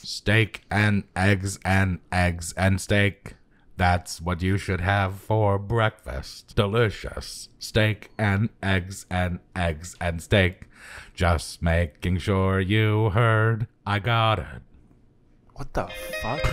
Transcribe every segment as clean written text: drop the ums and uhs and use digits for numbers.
Steak and eggs and eggs and steak. That's what you should have for breakfast. Delicious. Steak and eggs and eggs and steak. Just making sure you heard. I got it. What the fuck?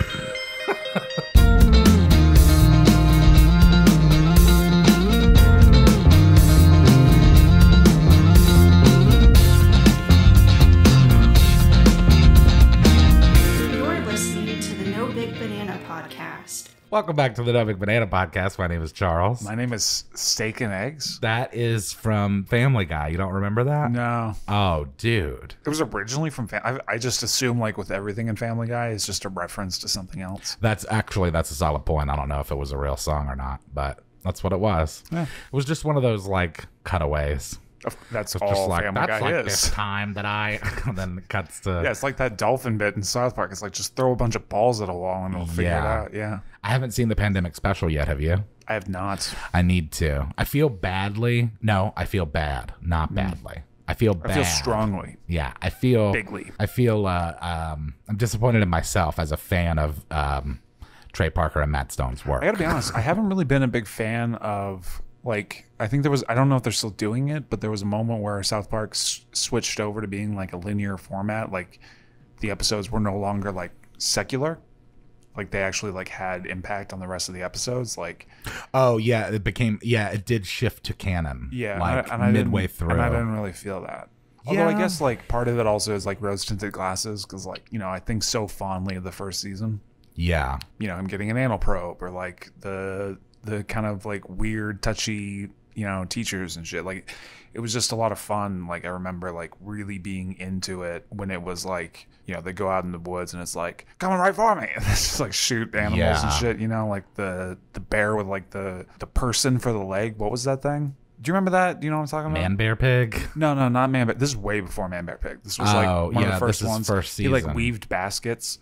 You're listening to the No Big Banana podcast. Welcome back to the No Big Banana podcast. My name is Charles. My name is Steak and Eggs. That is from Family Guy. You don't remember that? No. Oh, dude. It was originally from I just assume like with everything in Family Guy it's just a reference to something else. That's a solid point. I don't know if it was a real song or not, but that's what it was. Yeah. It was just one of those like cutaways. That's It's all just like, Family that's Guy like is. this time that I, and then it cuts to. Yeah, it's like that dolphin bit in South Park. It's like just throw a bunch of balls at a wall and it'll figure it Yeah. out. Yeah. I haven't seen the pandemic special yet. Have you? I have not. I need to. I feel badly. No, I feel bad. Not badly. I feel bad. I feel strongly. Yeah, I feel Bigly. I feel I'm disappointed in myself as a fan of Trey Parker and Matt Stone's work. I gotta be honest, I haven't really been a big fan of, like, I think there was, I don't know if they're still doing it, but there was a moment where South Park switched over to being like a linear format. Like the episodes were no longer like secular. Like they actually like had impact on the rest of the episodes. Like, Oh yeah, it did shift to canon. yeah, like and I midway didn't, through. and I didn't really feel that. Although I Yeah. guess like part of it also is like rose tinted glasses, because like, you know, I think so fondly of the first season. Yeah, You know, him getting an anal probe, or like the kind of like weird touchy, you know, teachers and shit. Like it was just a lot of fun. Like I remember like really being into it when it was like, you know, they go out in the woods and it's like, coming right for me, and it's just like shoot animals and Yeah. shit, you know, like the bear with like the person for the leg. What was that thing? Do you remember that? Do you know what I'm talking about? Man Bear Pig. No, not Man Bear. This is way before Man Bear Pig. This was like Oh, one of yeah, the first this is ones. first He like season. weaved baskets.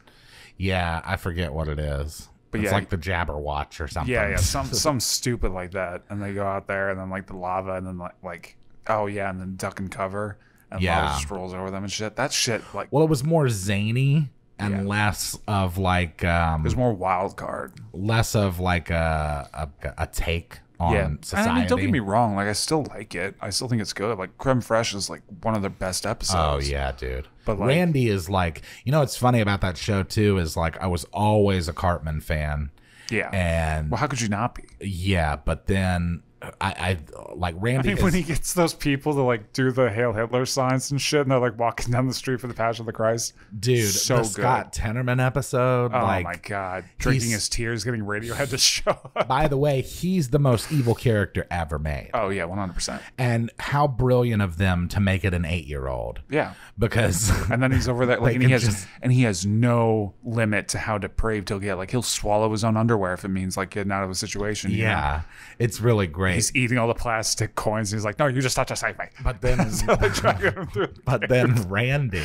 Yeah, I forget what it is. But It's yeah, like the Jabberwatch or something. Yeah, some stupid like that, and they go out there, and then like the lava, and then like oh yeah, and then duck and cover, and Yeah. lava just rolls over them and shit. That shit like Well, it was more zany and Yeah. less of like there's more wild card. a take on Yeah, society. and I mean, don't get me wrong, like I still like it. I still think it's good. Like Creme Fraiche is like one of the best Oh episodes. yeah, dude. But, like- Randy is like, you know what's funny about that show too is like I was always a Cartman fan, yeah. and Well, how could you not be? yeah, but then I like I Randy. mean, when he gets those people to like do the Hail Hitler signs and shit, and they're like walking down the street for the Passion of the Christ. dude, so the good. Scott Tenorman episode, Oh like my god, drinking he's- his tears, getting Radiohead to show up. by the way, he's the most evil character ever made. Oh yeah, 100%. And how brilliant of them to make it an 8-year-old, Yeah. because And then he's over there, like, Like, and he has no limit to how depraved he'll get. Like, he'll swallow his own underwear if it means like getting out of a situation. you know? yeah, it's really great. He's eating all the plastic coins. And he's like, "No, you just have to save me." But then, So they drag him through. but then Randy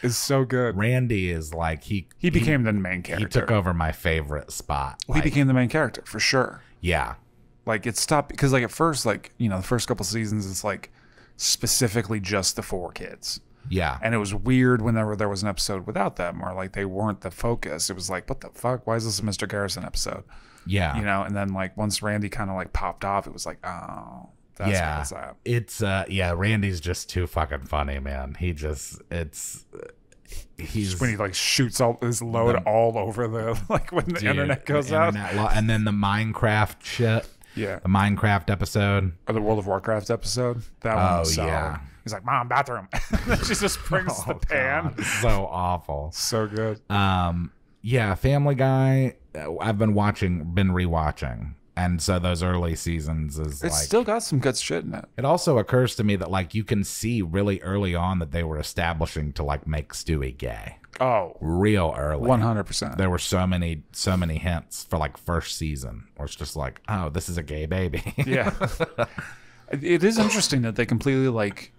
It's so good. is like He became the main he character. took over my favorite spot. Well, he Like, became the main character for sure. yeah, Like it stopped because like at first, like, you know, the first couple seasons, it's like specifically just the 4 kids. yeah, And it was weird whenever there was an episode without them, or like they weren't the focus. It was like, what the fuck? Why is this a Mr. Garrison episode? yeah. You know, and then like once Randy kind of like popped off, it was like, oh, that's what yeah, it's at. it's yeah. Randy's just too fucking funny, man. He's When he like shoots all his load all over the like when the dude, internet goes the out. internet and then the Minecraft shit. Yeah. The Minecraft episode. Or the World of Warcraft episode. That one was solid. yeah. He's like, "Mom, bathroom." She just brings the pan. God, so awful. So good. Yeah, Family Guy. I've been rewatching, and so those early seasons is It's like. still got some good shit in it. It also occurs to me that like you can see really early on that they were establishing to like make Stewie gay Oh, real early. 100%. There were so many hints for like first season where it's just like, oh, this is a gay baby. Yeah. It is interesting that they completely like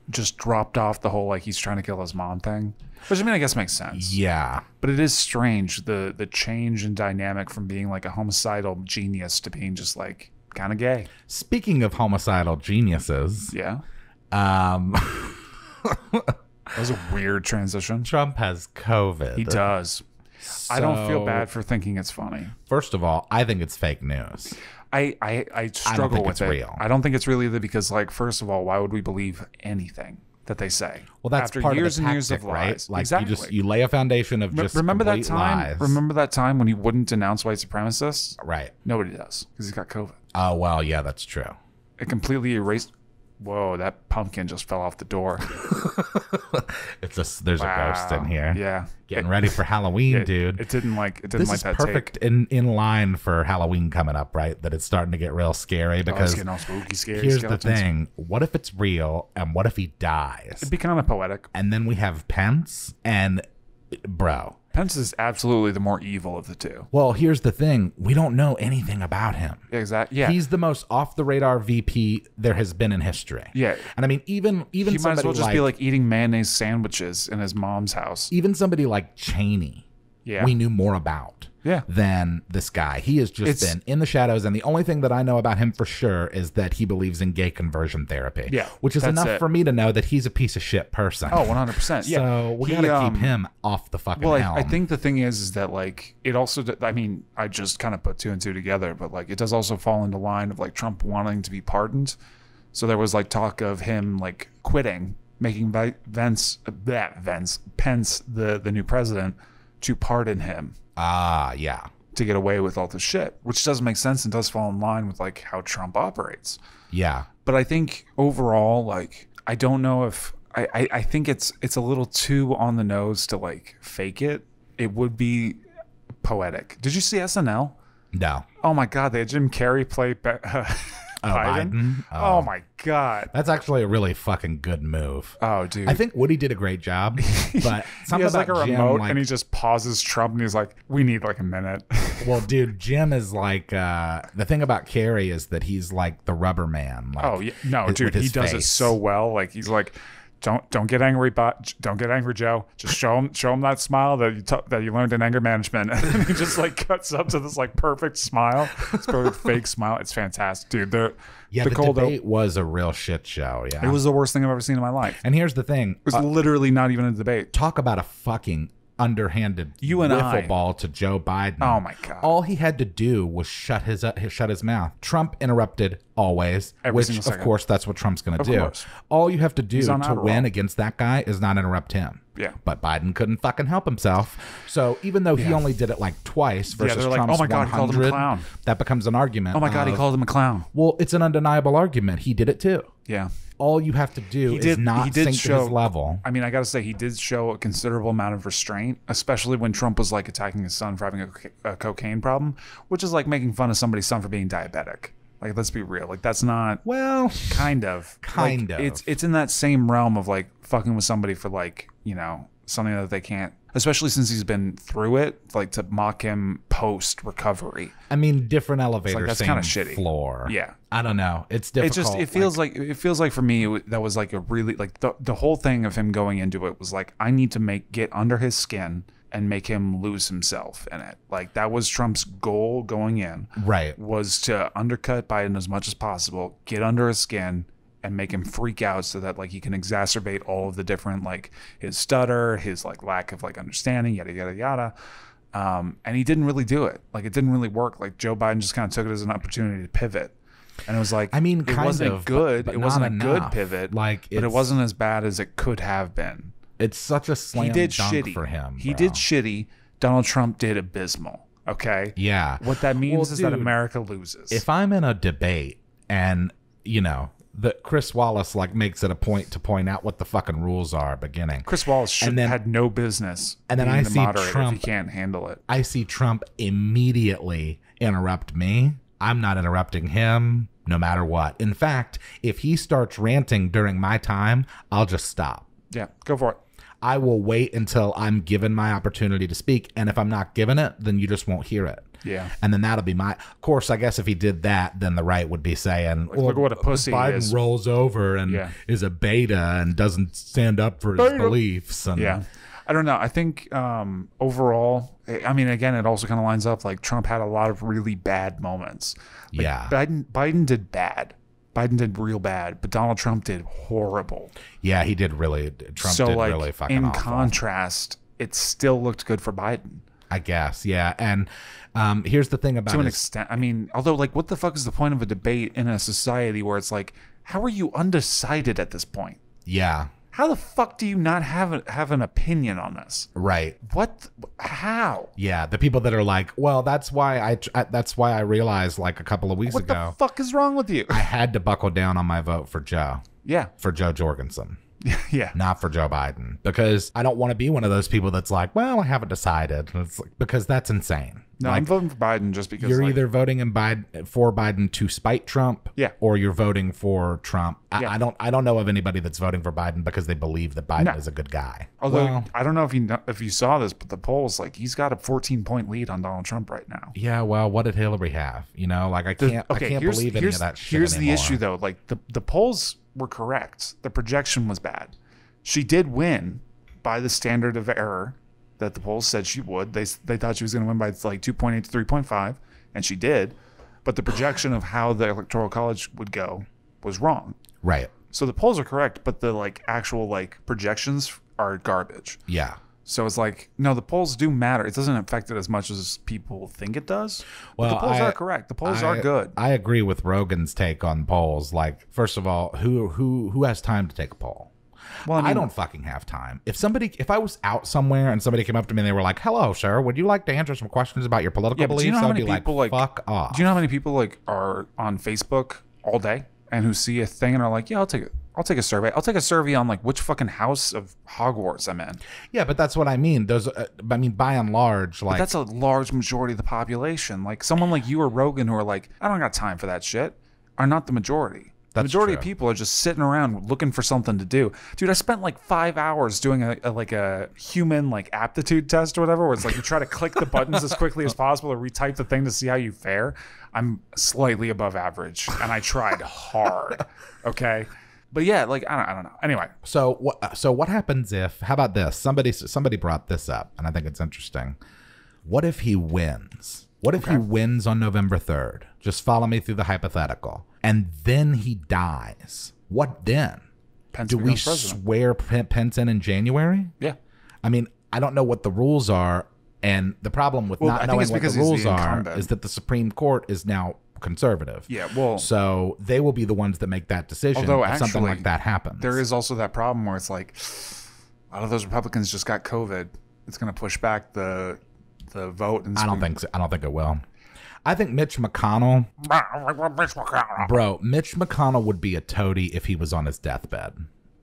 just dropped off the whole like he's trying to kill his mom thing, which I mean I guess makes sense. Yeah. But it is strange the change in dynamic from being like a homicidal genius to being just like kind of gay. Speaking of homicidal geniuses, Yeah. That was a weird transition. Trump has COVID. He does. I don't feel So, bad for thinking it's funny. First of all, I think it's fake news. I struggle think with it's it. real. I don't think it's really because, like, first of all, why would we believe anything that they say? Well, that's after part years of the and years tactic, of right? lies. Like Exactly. you lay a foundation of just remember that complete time? lies. Remember that time when he wouldn't denounce white supremacists? Right. Nobody does because he's got COVID. Oh well, yeah, that's true. It completely erased. Whoa, that pumpkin just fell off the door. There's a ghost in here. Yeah, Getting ready for Halloween, it, dude. It didn't like This is that perfect take. in line for Halloween coming up, right? That it's starting to get real scary Oh, it's because getting all spooky, scary. here's skeletons. the thing: what if it's real, and what if he dies? It'd be kind of poetic. And then we have Pence, and bro. Pence is absolutely the more evil of the two. Well, here's the thing: we don't know anything about him. Exactly. Yeah. He's the most off the radar VP there has been in history. Yeah. And I mean, even He might somebody as well just be like eating mayonnaise sandwiches in his mom's house. even somebody like Cheney, Yeah. we knew more about Yeah. than this guy. He has just It's- been in the shadows, and the only thing that I know about him for sure is that he believes in gay conversion therapy. Yeah, which is that's enough it. for me to know that he's a piece of shit person. Oh, 100%. Yeah. So we He, gotta keep him off the fucking Well, helm. I think the thing is that, like, it also, I mean, I just kind of put two and two together, but, like, it does also fall into line of, like, Trump wanting to be pardoned. So there was, like, talk of him, like, quitting, making Pence, the new president, to pardon him yeah. to get away with all the shit, which does make sense and does fall in line with, like, how Trump operates. Yeah. But I think overall, like, I don't know if I think it's a little too on the nose to, like, fake it. It would be poetic. Did you see SNL? No. Oh my God, they had Jim Carrey play Biden. Oh my God. That's actually a really fucking good move. Oh, dude. I think Woody did a great job, but he something has, like, a about Jim, remote like, and he just pauses Trump and he's like, we need, like, a minute. well, dude, Jim is like the thing about Carey is that he's like the rubber man. Like, Oh yeah, no, with dude, he his does it face. so well. Like, he's like, don't get angry, don't get angry, Joe. Just show him that smile that you learned in anger management, and then he just, like, cuts up to this, like, perfect smile, this perfect fake smile. It's fantastic, dude. The cold debate was a real shit show. Yeah, it was the worst thing I've ever seen in my life. And here's the thing: It was literally not even a debate. talk about a fucking underhanded You and I. wiffle ball to Joe Biden. Oh my God. All he had to do was shut his mouth. Trump interrupted always, Every which single of second. course that's what Trump's going to Of do. course. All you have to do He's to on Adderall. win against that guy is not interrupt him. Yeah. But Biden couldn't fucking help himself. So even though he Yeah. only did it like twice versus they're like, Trump's "Oh my God, he called him a 100, clown." that becomes an argument. Oh my God, he of, called him a clown. Well, it's an undeniable argument. He did it too. Yeah. All you have to do is not sink to his level. I mean, I gotta say, he did show a considerable amount of restraint, especially when Trump was, like, attacking his son for having a cocaine problem, which is like making fun of somebody's son for being diabetic. Like, let's be real. Like, that's not Well, kind of. Kind Like, of. It's in that same realm of, like, fucking with somebody for, like, you know, something that they can't. Especially since he's been through it, like, to mock him post recovery. I mean, different elevator, that's same kinda shitty. floor. Yeah. I don't know. It's difficult. It feels like for me that was like a really, like, the whole thing of him going into it was like, I need to get under his skin and make him lose himself in it. Like, that was Trump's goal going in, right. was to undercut Biden as much as possible, get under his skin and make him freak out so that, like, he can exacerbate all of the different, like, his stutter, his, like, lack of, like, understanding, yada yada yada. And he didn't really do it. Like, it didn't really work. Like, Joe Biden just kind of took it as an opportunity to pivot. And it was like, I mean, it kind wasn't of, good. but It wasn't not a good enough. pivot. Like, but it it's- wasn't as bad as it could have been. It's such a slam He did dunk shitty for him. He bro. did shitty. Donald Trump did abysmal. Okay. Yeah. What that means Well, is that dude, America loses. If I'm in a debate and, you know, that Chris Wallace, like, makes it a point to point out what the fucking rules are beginning. Chris Wallace And then- had no business and then being I the see moderator Trump- if he can't handle it. I see Trump immediately interrupt me. I'm not interrupting him no matter what. In fact, if he starts ranting during my time, I'll just stop. Yeah, go for it. I will wait until I'm given my opportunity to speak. And if I'm not given it, then you just won't hear it. Yeah. And then that'll be of course, I guess if he did that, then the right would be saying, well, look at what a pussy he Biden is. rolls over and Yeah. is a beta and doesn't stand up for his beliefs. And Yeah. I don't know. I think overall, I mean, again, it also kind of lines up like Trump had a lot of really bad moments. Like, Yeah. Biden did bad. Biden did real bad, but Donald Trump did horrible. Yeah, he did really. Trump did really fucking in awful. contrast, it still looked good for Biden. I guess, yeah. And here's the thing about To an his- extent. I mean, although, like, what the fuck is the point of a debate in a society where it's like, how are you undecided at this point? yeah, How the fuck do you not have an opinion on this? right. What? How? Yeah, the people that are like, well, that's why I realized like a couple of weeks What ago the fuck is wrong with you? I had to buckle down on my vote for Joe Jorgensen. Yeah. Not for Joe Biden, because I don't want to be one of those people that's like, well, I haven't decided. And it's like, because that's insane. No, like, I'm voting for Biden just because you're like, either voting for Biden to spite Trump, Yeah. or you're voting for Trump. Yeah. I don't know of anybody that's voting for Biden because they believe that Biden No. is a good guy. Although Well, I don't know if you saw this, but the polls, like, he's got a 14-point lead on Donald Trump right now. yeah, well, what did Hillary have? You know, like I can't believe any of that shit Here's anymore. the issue, though. Like, the polls were correct. The projection was bad. She did win by the standard of error that the polls said she would. They thought she was going to win by like 2.8 to 3.5, and she did. But the projection of how the Electoral College would go was wrong. Right. So the polls are correct, but the like actual like projections are garbage. Yeah. So it's like, no, the polls do matter. It doesn't affect it as much as people think it does. But the Well, polls are correct. The polls are good. I agree with Rogan's take on polls. Like, first of all, who has time to take a poll? Well, I don't fucking have time. If I was out somewhere and somebody came up to me and they were like, "Hello, sir, would you like to answer some questions about your political Yeah, but do you beliefs?" know how I'd be many people like, "Fuck off." Do you know how many people like are on Facebook all day and who see a thing and are like, "Yeah, I'll take it. I'll take a survey. I'll take a survey on like which fucking house of Hogwarts I'm in." Yeah, but that's what I mean. Those, I mean, by and large, like, That's a large majority of the population. Like someone like you or Rogan who are like, "I don't got time for that shit," are not the majority. The That's majority of true. people are just sitting around looking for something to do. Dude, I spent like 5 hours doing a human like aptitude test or whatever, where it's like you try to click the buttons as quickly as possible or retype the thing to see how you fare. I'm slightly above average, and I tried hard. Okay, but yeah, like I don't know. Anyway, So what happens if? How about this? Somebody brought this up, and I think it's interesting. What if he wins? What if he wins on November 3rd? Just follow me through the hypothetical, and then he dies. What then? Pence Do we becomes president. swear Pence in January? Yeah. I mean, I don't know what the rules are, and the problem with Well, I not think knowing it's what the because he's rules the are incumbent. is that the Supreme Court is now conservative. Yeah, well, So they will be the ones that make that decision Although if something actually, like that happens. there is also that problem where it's like a lot of those Republicans just got COVID. It's going to push back the vote. And I don't think so. I don't think it will. I think Mitch McConnell, bro, Mitch McConnell would be a toady if he was on his deathbed.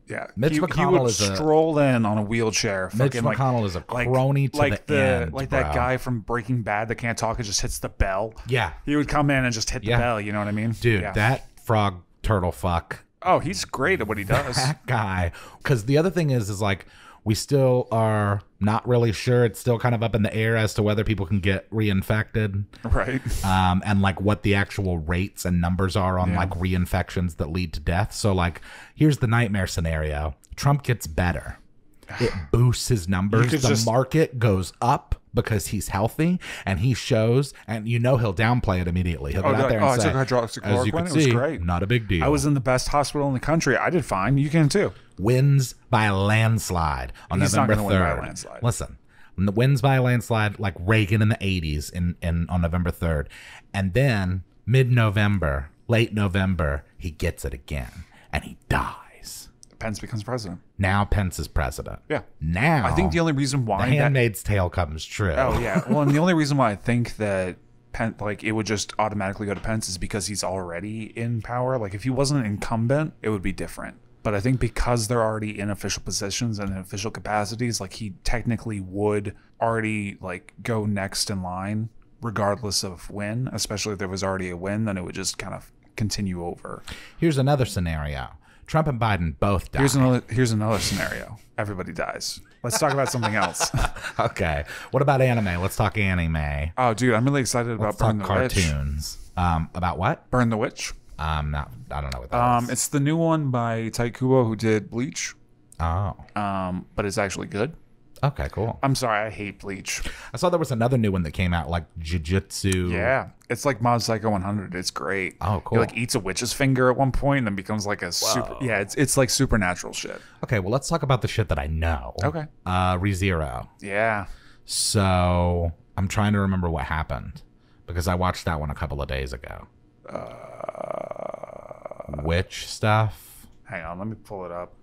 Yeah, Mitch he McConnell would is a- stroll in on a wheelchair. Mitch fucking, McConnell is a like, crony to like the end, like bro. that guy from Breaking Bad that can't talk and just hits the bell. Yeah. He would come in and just hit the Yeah. bell. You know what I mean, Dude, Yeah. that frog turtle fuck. Oh, he's great at what he does. That guy. Because the other thing is like, we still are not really sure. It's still kind of up in the air as to whether people can get reinfected. Right. And like what the actual rates and numbers are on like reinfections that lead to death. So like, here's the nightmare scenario. Trump gets better. It boosts his numbers. could The just- market goes up because he's healthy and he shows, and you know he'll downplay it immediately. He'll go out there and I say, took as you hydroxychloroquine. can It was see, great. not a big deal. I was in the best hospital in the country. I did fine. You can too. Wins by a landslide on He's not November gonna win by a 3rd. landslide. Listen, wins by a landslide like Reagan in the 80s on November 3rd. And then mid-November, late November, he gets it again and he dies. Pence becomes president. Now Pence is president. Yeah. Now I think the only reason The why Handmaid's Tale comes true. Oh yeah. Well, and the only reason why I think that like it would just automatically go to Pence is because he's already in power. Like if he wasn't an incumbent, it would be different. But I think because they're already in official positions and in official capacities, like he technically would already like go next in line regardless of win, especially if there was already a win, then it would just kind of continue over. Here's another scenario. Trump and Biden both die. Here's another scenario. Everybody dies. Let's talk about something else. Okay. What about anime? Let's talk anime. Oh, dude, I'm really excited about Let's talk Burn the Witch. cartoons. About what? Burn the Witch. I don't know what that is. It's the new one by Tai Kubo who did Bleach. Oh. But it's actually good. Okay, cool. I'm sorry, I hate Bleach. I saw there was another new one that came out, like Jujutsu. Yeah, it's like Mob Psycho 100. It's great. Oh, cool. He like eats a witch's finger at one point and then becomes like a super. Yeah, it's like supernatural shit. Okay, well, let's talk about the shit that I know. Okay. ReZero. Yeah. So I'm trying to remember what happened because I watched that one a couple of days ago. Witch stuff. Hang on, let me pull it up.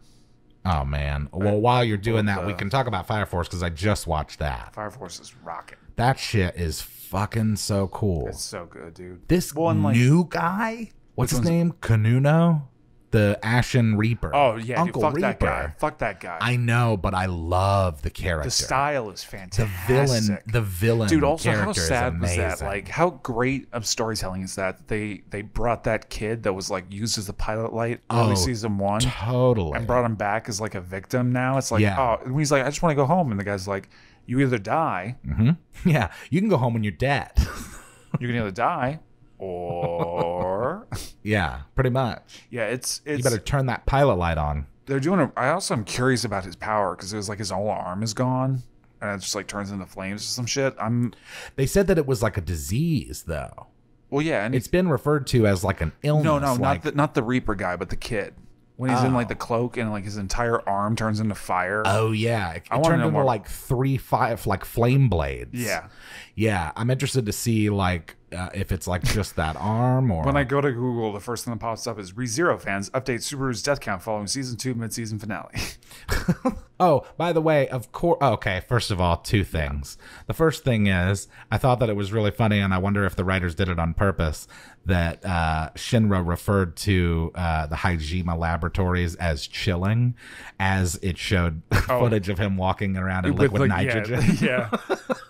Oh man. Well, while you're doing that, we can talk about Fire Force because I just watched that. Fire Force is rocking. That shit is fucking so cool. It's so good, dude. This new guy, what's his name? Kanuno? The Ashen Reaper. Oh yeah, Uncle dude, fuck Reaper. that guy. Fuck that guy. I know, but I love the character. The style is The fantastic. villain. Dude, also how character is sad was that? amazing. Like, how great of storytelling is that? They brought that kid that was like used as the pilot light early season 1, totally, and brought him back as like a victim. Now it's like, Yeah. oh, and he's like, I just want to go home, and the guy's like, you either die, yeah, you can go home when you're dead. you can either die, or Yeah, pretty much. yeah, it's You better turn that pilot light on. they're doing a. I also am curious about his power because it was like his whole arm is gone. And it just like turns into flames or some shit. They said that it was like a disease, though. Well, yeah, and It's been referred to as like an illness. no, like, not the Reaper guy, but the kid. When he's in like the cloak and like his entire arm turns into fire. Oh yeah, it wanna turned know into more. like 5 like flame blades. Yeah. yeah. I'm interested to see like if it's like just that arm or. When I go to Google, the first thing that pops up is ReZero fans update Subaru's death count following season 2 mid-season finale. Oh, by the way, of course. Okay, first of all, 2 things. The first thing is, I thought that it was really funny, and I wonder if the writers did it on purpose, that Shinra referred to the Hajime Laboratories as chilling, as it showed footage of him walking around in liquid nitrogen. Yeah.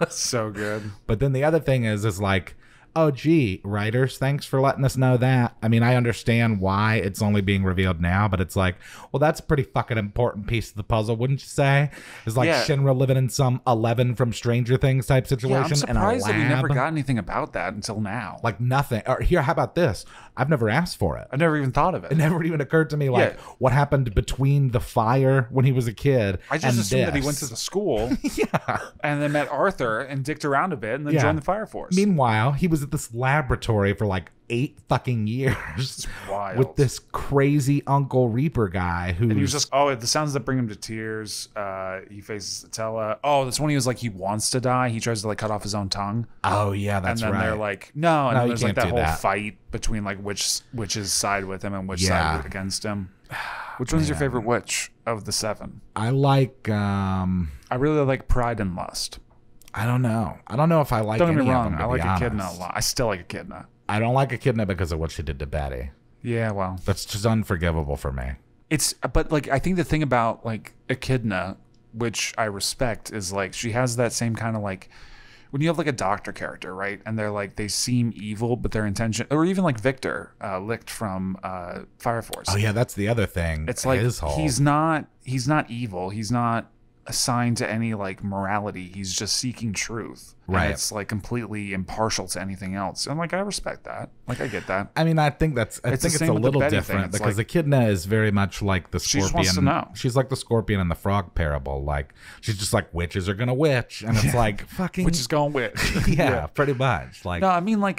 So good. But then the other thing is like, oh, gee, writers, thanks for letting us know that. I mean, I understand why it's only being revealed now, but it's like, well, that's a pretty fucking important piece of the puzzle, wouldn't you say? It's like Yeah. Shinra living in some 11 from Stranger Things type situation Yeah, I'm surprised in a that we never lab. got anything about that until now. Like nothing. Or here, how about this? I've never asked for it. I never even thought of it. It never even occurred to me, like, Yeah. what happened between the fire when he was a kid I just and assumed that he this? went to the school Yeah. and then met Arthur and dicked around a bit and then Yeah. joined the Fire Force. Meanwhile, he was at this laboratory for like 8 fucking years wild. with this crazy Uncle Reaper guy who And he was just, oh, the sounds that bring him to tears. He faces Satella. Oh, that's when he was like, he wants to die. He tries to like cut off his own tongue. oh yeah, that's and then right. they're like, no. And No, then you there's like can't that do whole that. fight between like which's side with him and which Yeah. side against him. Which one's your favorite witch of the 7? I like I really like Pride and Lust. I don't know if I like Don't any get me of wrong. them, to I like be Echidna honest. a lot. I still like Echidna. I don't like Echidna because of what she did to Betty. Yeah, well. That's just unforgivable for me. But like, I think the thing about like Echidna, which I respect, is like she has that same kind of like, when you have like a doctor character, right? And they're like, they seem evil, but their intention, or even like Victor, Licht from Fire Force. Oh yeah, that's the other thing. It's like his whole, he's not evil. He's not assigned to any like morality. He's just seeking truth. Right. And it's like completely impartial to anything else. And like I respect that. Like I get that. I mean, I think It's the it's a same with the little Betty thing. different It's because like- Echidna is very much like the She scorpion. just wants to know. She's like the scorpion in the frog parable. Like she's just like witches are gonna witch, and it's like fucking Which is going with. yeah, pretty much. Like No, I mean, I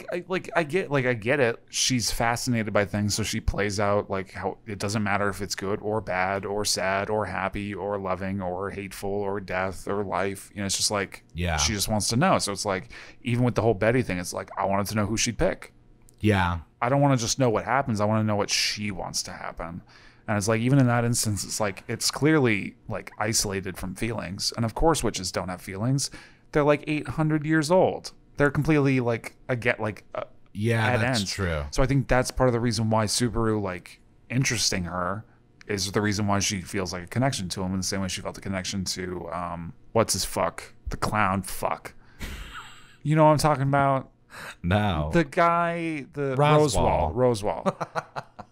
get it. She's fascinated by things, so she plays out like how it doesn't matter if it's good or bad or sad or happy or loving or hateful or death or life. You know, it's just like Yeah. she just wants to know. So it's like even with the whole Betty thing, it's like I wanted to know who she'd pick. yeah, I don't want to just know what happens. I want to know what she wants to happen. And it's like even in that instance, it's like it's clearly like isolated from feelings. And of course, witches don't have feelings. They're like 800 years old. They're completely like yeah, at that's ends. true. So I think that's part of the reason why Subaru, like, interesting her is the reason why she feels like a connection to him in the same way she felt a connection to, what's his fuck? The clown fuck. You know what I'm talking about? No, The guy, the Roswell. Roswell.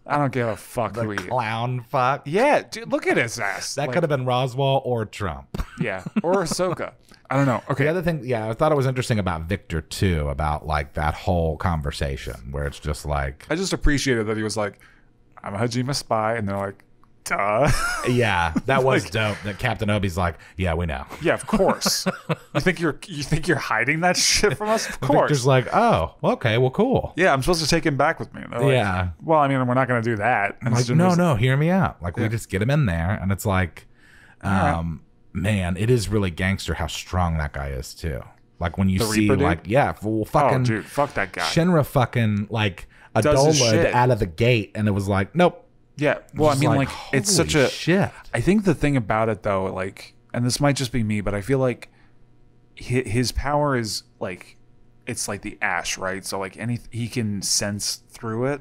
I don't give a fuck who he is. clown fuck. Yeah, dude, look at his ass. That Like, could have been Roswell or Trump. yeah, or Ahsoka. I don't know. The Okay, other thing, yeah, I thought it was interesting about Victor too, about like that whole conversation where it's just like, I just appreciated that he was like, I'm a Hajime spy, and they're like, duh. Yeah, that was dope. That Captain Obi's like, yeah, we know. Yeah, of course. You think you're hiding that shit from us? Of And course. Victor's like, oh, okay, well, cool. Yeah, I'm supposed to take him back with me. And they're like, Yeah. well, I mean, we're not going to do that. And Like, Shinra's no, hear me out. Like, Yeah. we just get him in there, and it's like, man, it is really gangster how strong that guy is too. Like when you The see, Reaper dude? like, yeah, well, fucking Oh, dude, fuck that guy. Shinra fucking like Does his Adolad shit. out of the gate, and it was like, nope. Yeah. Well, I Just mean, like, it's such holy a. shit. I think the thing about it, though, like, and this might just be me, but I feel like his power is like, it's like the ash, right? So, like, he can sense through it.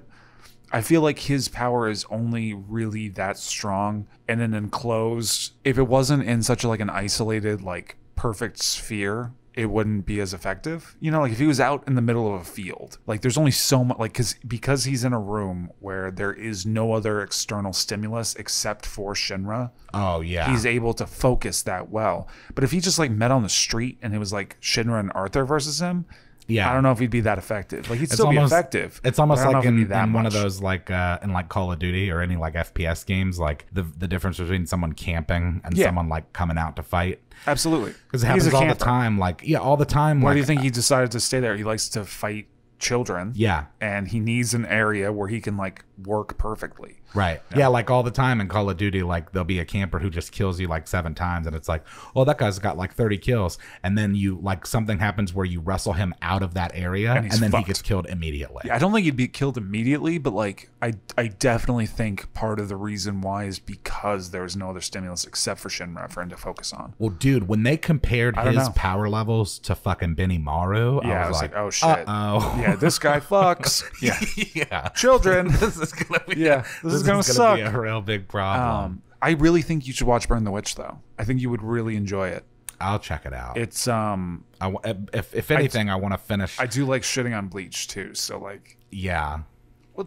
I feel like his power is only really that strong in an enclosed. If it wasn't in such a, like an isolated, like perfect sphere, it wouldn't be as effective. You know, like if he was out in the middle of a field, like there's only so much, like because he's in a room where there is no other external stimulus except for Shinra. Oh yeah. He's able to focus that well. But if he just like met on the street and it was like Shinra and Arthur versus him, Yeah. I don't know if he'd be that effective. Like he'd It's still almost- be effective. It's almost but I don't like know if in, it'd be that in one of much. those like in like Call of Duty or any like FPS games, like the difference between someone camping and Yeah. someone like coming out to fight. Absolutely. Because it He's happens a all the camper. time. Like, yeah, all the time. Why like, do you think he decided to stay there? He likes to fight children. Yeah. And he needs an area where he can like work perfectly. Right. Yeah, like all the time in Call of Duty, like there'll be a camper who just kills you like 7 times, and it's like, well, that guy's got like 30 kills, and then you like something happens where you wrestle him out of that area, And and, he's then fucked. he gets killed immediately. Yeah, I don't think he'd be killed immediately, but like I definitely think part of the reason why is because there's no other stimulus except for Shinra for him to focus on. Well, dude, when they compared I don't his know. power levels to fucking Benny Maru, Yeah, I was like, oh shit. oh, Yeah, this guy fucks. Yeah. yeah, Children. this is gonna be, Yeah, this is gonna suck. be a real big problem. I really think you should watch Burn the Witch though. I think you would really enjoy it. I'll check it out. It's If anything, I want to finish. I do like shitting on Bleach too, so like Yeah,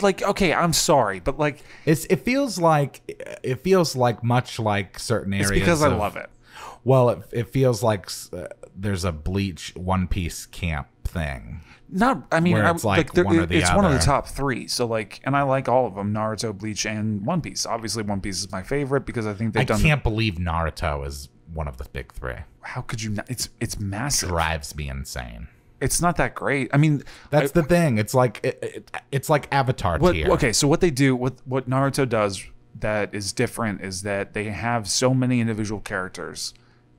like okay, I'm sorry, but like it feels like much like certain areas. it's because I of- love it. Well, it feels like there's a Bleach One Piece camp thing. Not, I mean, Where I, it's like there- one or the it's one of the other. top 3. So like, and I like all of them: Naruto, Bleach, and One Piece. Obviously, One Piece is my favorite because I think they've I done. can't believe Naruto is one of the big 3. How could you not? It's massive. Drives me insane. It's not that great. I mean, That's the thing. It's like it's like Avatar what? tier. Okay, so what they do, what Naruto does that is different is that they have so many individual characters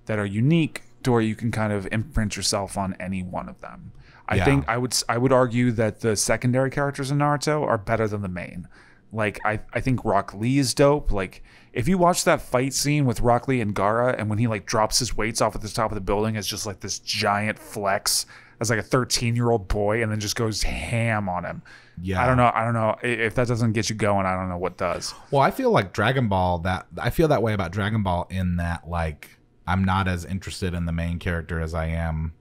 that are unique to where you can kind of imprint yourself on any one of them. I Yeah. think I would argue that the secondary characters in Naruto are better than the main. Like I think Rock Lee is dope. Like if you watch that fight scene with Rock Lee and Gaara, and when he like drops his weights off at the top of the building, it's just like this giant flex as like a 13-year-old boy, and then just goes ham on him. Yeah. I don't know if that doesn't get you going. I don't know what does. Well, I feel like Dragon Ball I feel that way about Dragon Ball in that like I'm not as interested in the main character as I am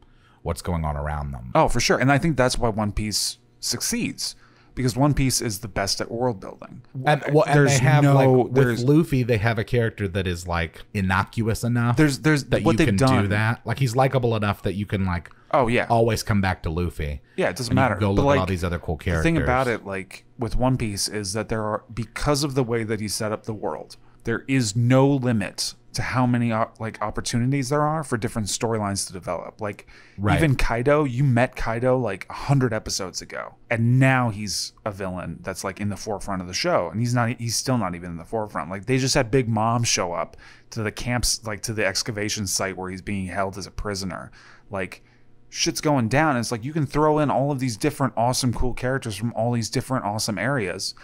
what's going on around them. Oh, for sure. And I think that's why One Piece succeeds, because One Piece is the best at world building. And they have like with Luffy, they have a character that is like innocuous enough. There's that what you they've can done. do that. Like he's likable enough that you can like Oh yeah. always come back to Luffy. Yeah, it doesn't And you matter. can go But, look like, at all these other cool characters. The thing about it, like with One Piece, is that there are, because of the way that he set up the world, there is no limit to how many like opportunities there are for different storylines to develop. Like Right. even Kaido, you met Kaido like 100 episodes ago, and now he's a villain that's like in the forefront of the show, and he's still not even in the forefront. Like they just had Big Mom show up to the camps, like to the excavation site where he's being held as a prisoner. Like shit's going down. And it's like you can throw in all of these different awesome cool characters from all these different awesome areas,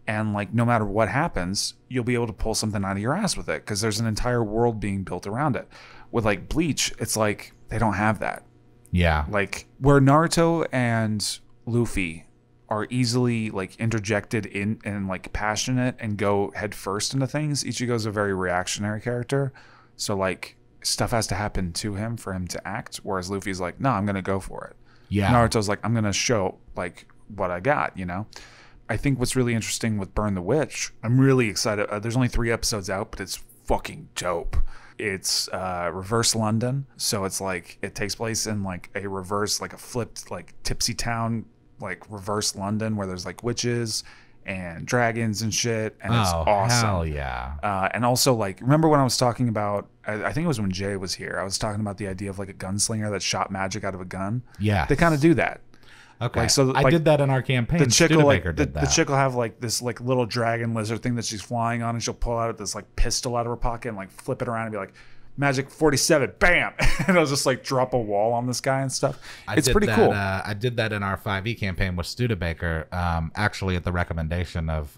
and like no matter what happens, you'll be able to pull something out of your ass with it, because there's an entire world being built around it. With like Bleach, it's like they don't have that. Yeah. Like where Naruto and Luffy are easily like interjected in and like passionate and go head first into things, Ichigo's a very reactionary character. So like stuff has to happen to him for him to act, whereas Luffy's like, no, I'm gonna go for it. Yeah. Naruto's like, I'm gonna show like what I got, you know? I think what's really interesting with Burn the Witch, I'm really excited. There's only 3 episodes out, but it's fucking dope. It's reverse London, so it's like it takes place in like a reverse, like a flipped, like Tipsy Town, like reverse London, where there's like witches and dragons and shit, and it's Oh, awesome. hell yeah. And also, like, remember when I was talking about, I think it was when Jay was here, I was talking about the idea of like a gunslinger that shot magic out of a gun. Yeah. They kind of do that. Okay. Like, so, I like, did that in our campaign. The chick will like Studebaker the, did the that. chick will have like this like little dragon lizard thing that she's flying on, and she'll pull out this like pistol out of her pocket and like flip it around and be like, magic 47, bam, and I'll just like drop a wall on this guy and stuff. It's pretty cool. I did that in our 5e campaign with Studebaker, actually at the recommendation of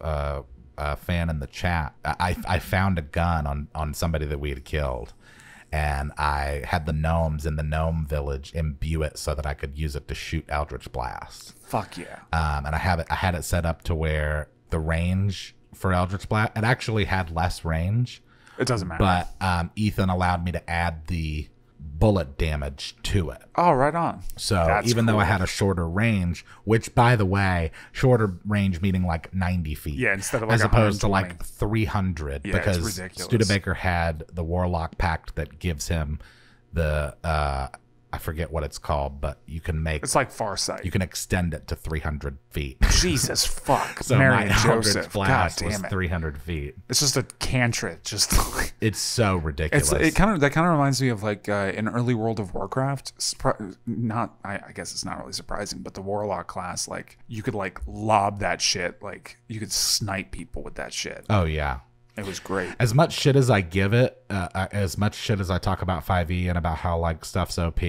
a fan in the chat. I found a gun on somebody that we had killed, and I had the gnomes in the gnome village imbue it so that I could use it to shoot Eldritch Blast. Fuck yeah. And I had it set up to where the range for Eldritch Blast, it actually had less range. It doesn't matter. But Ethan allowed me to add the bullet damage to it. Oh, right on. So That's even though cool. I had a shorter range, which by the way, shorter range meaning like 90 feet. Yeah, instead of like as opposed to 120. like 300 Yeah, it's because ridiculous. Studebaker had the Warlock Pact that gives him the I forget what it's called, but you can make It's like Farsight. you can extend it to 300 feet. Jesus fuck. So Mary my and Eldritch Joseph. God Blast was damn it. 300 feet. It's just a cantrip. Just like, It's so ridiculous. that kind of reminds me of like in early World of Warcraft. I guess it's not really surprising, but the Warlock class, like you could like lob that shit. Like you could snipe people with that shit. Oh yeah. It was great. As much shit as I give it, as much shit as I talk about 5e and about how like stuff's OP,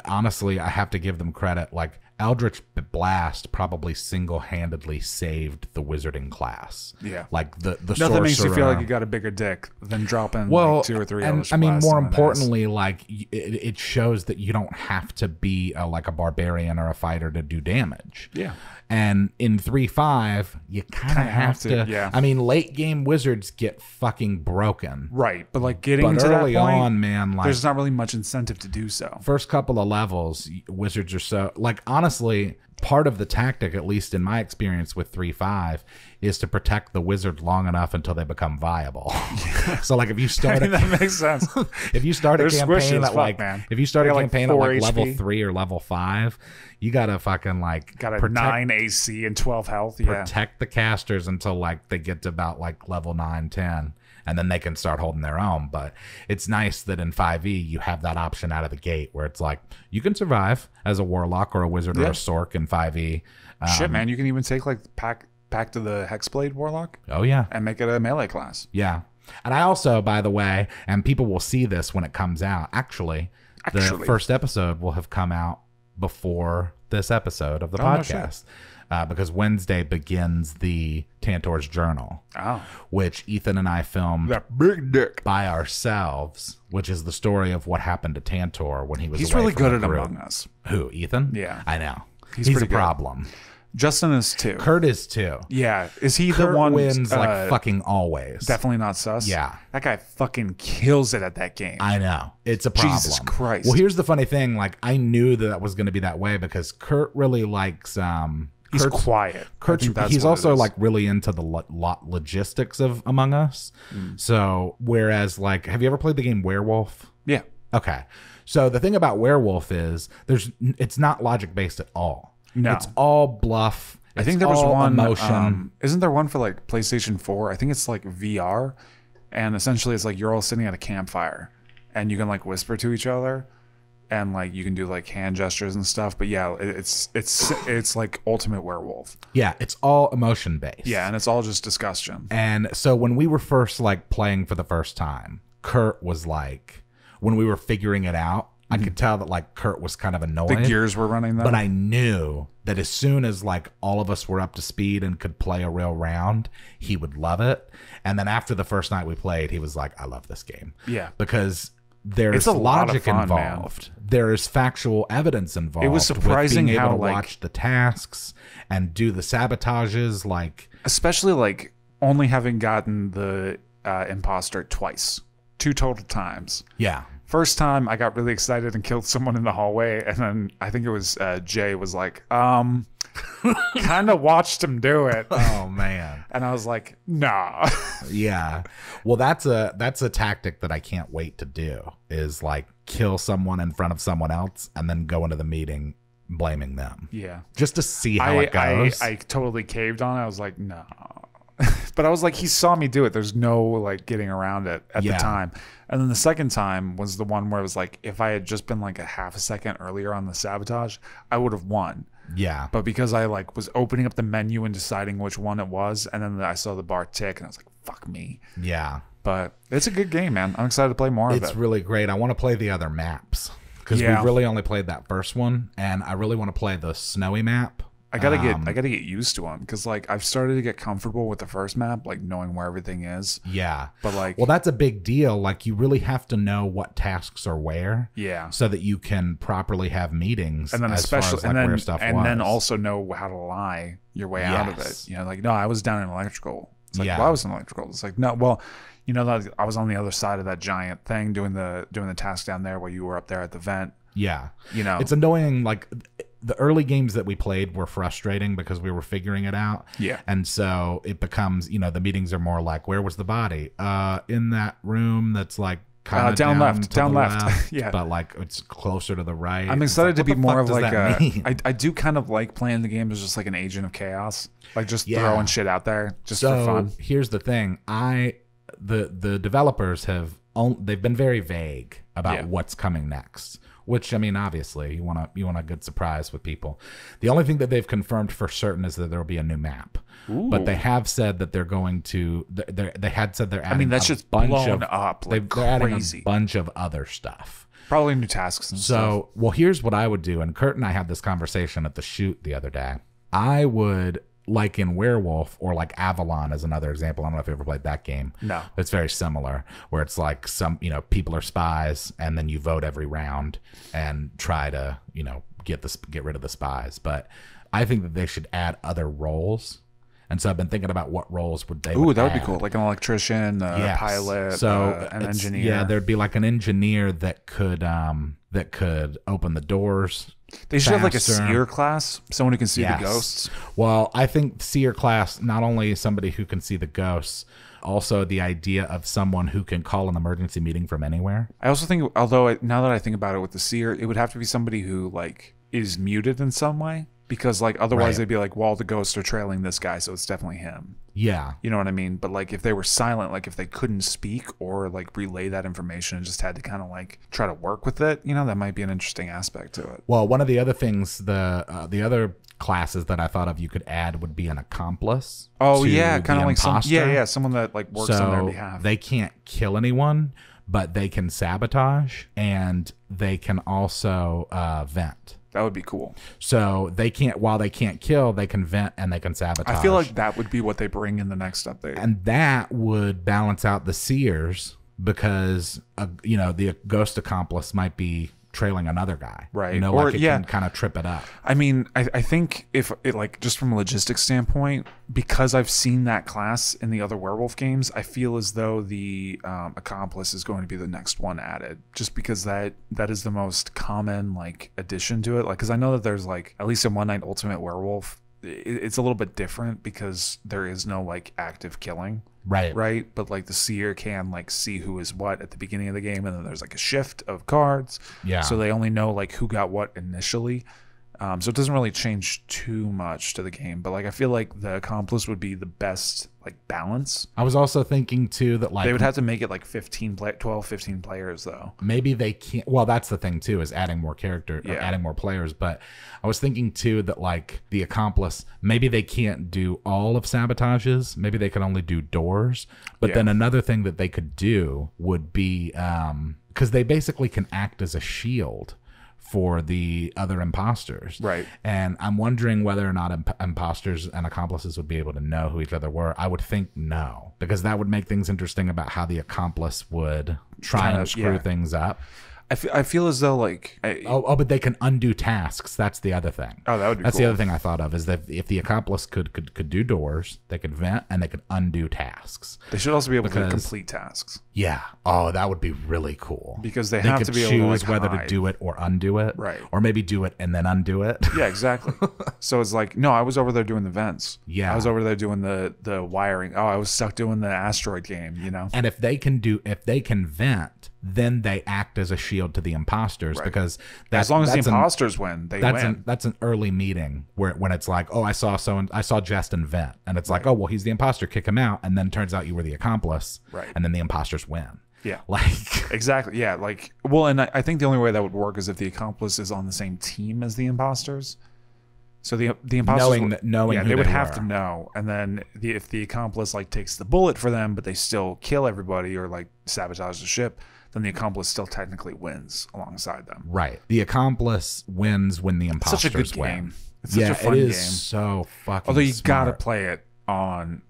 honestly, I have to give them credit. Like Eldritch Blast probably single-handedly saved the wizarding class. Yeah. Like the Nothing makes you feel sorcerer- like you got a bigger dick than dropping well, like 2 or 3 and Eldritch I mean, Blasts more in an ass. importantly, like it shows that you don't have to be like a barbarian or a fighter to do damage. Yeah. And in 3.5, you kind of have to. yeah. I mean, late game wizards get fucking broken. Right, but like getting But to that early point, on, man, like there's not really much incentive to do so. first couple of levels, wizards are so like honestly. Part of the tactic, at least in my experience with 3.5, is to protect the wizard long enough until they become viable. So, like, if you start a That makes sense. if you start a They're squishy campaign as at fuck, like man. if you start They a got, like, campaign at 4 like level HP. 3 or level 5, you gotta fucking like Got a protect 9 AC and 12 health. Yeah. protect the casters until like they get to about like level 9, 10. And then they can start holding their own. But it's nice that in 5e you have that option out of the gate where it's like you can survive as a warlock or a wizard or Yeah. a sork in 5e. Shit, man, you can even take like pack to the Hexblade Warlock Oh yeah. and make it a melee class. Yeah. And I also, by the way, and people will see this when it comes out, actually, the first episode will have come out before this episode of the Oh, no shit. podcast. Because Wednesday begins the Tantor's Journal, Oh, which Ethan and I filmed that big dick. by ourselves, which is the story of what happened to Tantor when he was He's away really from good the at group. Among Us. Who, Ethan? Yeah. I know. He's He's pretty a good. problem. Justin is too. Kurt is too. Yeah, is he Kurt the one wins like fucking always. Definitely not sus. Yeah. that guy fucking kills it at that game. I know. It's a problem. Jesus Christ. Well, here's the funny thing. Like, I knew that was going to be that way because Kurt really likes... He's Kurt's- quiet. I Kurt's, think that's he's what it also is. like really into the logistics of Among Us. So, whereas like, have you ever played the game Werewolf? yeah. Okay. So the thing about Werewolf is it's not logic based at all. No. It's all bluff. I think It's there was all one emotion. isn't there one for like PlayStation 4? I think it's like VR, and essentially it's like you're all sitting at a campfire, and you can like whisper to each other, and like you can do like hand gestures and stuff. But yeah, it's like Ultimate Werewolf. Yeah, it's all emotion based. Yeah, and it's all just discussion. And so when we were first like playing for the first time, Kurt was like, when we were figuring it out, I could tell that like Kurt was kind of annoyed. The gears were running. But I knew that as soon as like all of us were up to speed and could play a real round, he would love it. And then after the first night we played, he was like, I love this game. Yeah. Because there's It's a lot of logic fun, involved. There is factual evidence involved. It was surprising with being able how, to like- watch the tasks and do the sabotages. Like, especially like only having gotten the imposter twice, 2 total times. yeah. First time I got really excited and killed someone in the hallway, and then I think it was Jay was like, kind of watched him do it. Oh man. And I was like, nah. Yeah. Well, that's a tactic that I can't wait to do is like kill someone in front of someone else and then go into the meeting blaming them. Yeah. Just to see how it goes. I totally caved on it. I was like, no. But I was like, he saw me do it. There's no like getting around it at the time. And then the second time was the one where it was like, if I had just been like a half a second earlier on the sabotage, I would have won. Yeah. But because I like was opening up the menu and deciding which one it was, and then I saw the bar tick, and I was like, fuck me. Yeah. But it's a good game, man. I'm excited to play more of it. It's really great. I want to play the other maps because we really only played that first one, and I really want to play the snowy map. I gotta get used to them because like I've started to get comfortable with the first map, like knowing where everything is. Yeah, but like, well, that's a big deal. Like you really have to know what tasks are where. Yeah, so that you can properly have meetings, and then as far as, like, where stuff was. then also know how to lie your way out of it. You know, like no, I was down in electrical. It's like, well, I was in electrical. It's like no, well, you know that I was on the other side of that giant thing doing the task down there while you were up there at the vent. Yeah, you know, it's annoying. Like the early games that we played were frustrating because we were figuring it out. Yeah. And so it becomes, you know, the meetings are more like, where was the body? In that room that's like kind of down left. Yeah. But like it's closer to the right. I'm excited to be more of like I do kind of like playing the game as just like an agent of chaos. Like just throwing shit out there just for fun. Here's the thing. The developers they've been very vague about what's coming next. Which, I mean, obviously, you want a good surprise with people. The only thing that they've confirmed for certain is that there will be a new map. Ooh. But they have said that they're going to. They had said they're adding. I mean, that's just blown up like they're adding a bunch of other stuff. Probably new tasks and stuff. Well, here's what I would do. And Kurt and I had this conversation at the shoot the other day. I would. Like in Werewolf or like Avalon is another example. I don't know if you ever played that game. No. It's very similar where it's like people are spies and then you vote every round and try to, get rid of the spies. But I think that they should add other roles. And so I've been thinking about what roles would they Ooh, that would be cool. Like an electrician, a pilot, an engineer. Yeah, there'd be like an engineer that could open the doors. They should have like a seer class, someone who can see the ghosts. Well, I think seer class, not only somebody who can see the ghosts, also the idea of someone who can call an emergency meeting from anywhere. I also think, now that I think about it with the seer, it would have to be somebody who like is muted in some way. Because like otherwise they'd be like, well, the ghosts are trailing this guy, so it's definitely him. Yeah. You know what I mean? But like if they were silent, like if they couldn't speak or like relay that information and just had to kind of like try to work with it, that might be an interesting aspect to it. Well, one of the other things, the other classes that I thought of you could add would be an accomplice. Oh yeah, kind of like someone that like works on their behalf. They can't kill anyone, but they can sabotage and they can also vent. That would be cool. So while they can't kill, they can vent and they can sabotage. I feel like that would be what they bring in the next update. And that would balance out the seers because, the ghost accomplice might be trailing another guy. Right. Or it can kind of trip it up. I mean, I think if it like just from a logistics standpoint, because I've seen that class in the other Werewolf games, I feel as though the accomplice is going to be the next one added, just because that is the most common like addition to it. Like, because I know that there's like at least in One Night Ultimate Werewolf, it's a little bit different because there is no like active killing. Right. But like the seer can like see who is what at the beginning of the game, and then there's like a shift of cards. Yeah. So they only know like who got what initially. So it doesn't really change too much to the game, but like I feel like the accomplice would be the best like balance. I was also thinking too that like they would have to make it like 15 players though. Maybe they can't. Well, that's the thing too, is adding more adding more players. But I was thinking too that like the accomplice, maybe they can't do all of sabotages. Maybe they could only do doors. But then another thing that they could do would be because they basically can act as a shield for the other imposters. Right. And I'm wondering whether or not imposters and accomplices would be able to know who each other were. I would think no, because that would make things interesting about how the accomplice would try and screw things up. I feel as though like but they can undo tasks. That's the other thing. Oh, that would be That's cool. the other thing I thought of, is that if the accomplice could do doors, they could vent and they could undo tasks. They should also be able to complete tasks. Yeah. Oh, that would be really cool. Because they have to be able to choose whether to do it or undo it. Right. Or maybe do it and then undo it. Yeah, exactly. So it's like, no, I was over there doing the vents. Yeah. I was over there doing the wiring. Oh, I was stuck doing the asteroid game, And if they can vent, then they act as a shield to the imposters, because as long as the imposters win, they win. That's an early meeting when it's like, oh, I saw Justin vent, and it's like, oh, well, he's the imposter, kick him out, and then turns out you were the accomplice, and then the imposters win. Yeah, like exactly. Yeah, like, well, and I think the only way that would work is if the accomplice is on the same team as the imposters. So the imposters knowing who they would have to know, and then if the accomplice like takes the bullet for them, but they still kill everybody or like sabotage the ship, then the accomplice still technically wins alongside them. Right. The accomplice wins when the imposters Such a good win. game. It's such a fun game. It is so fucking. Although you smart. gotta play it on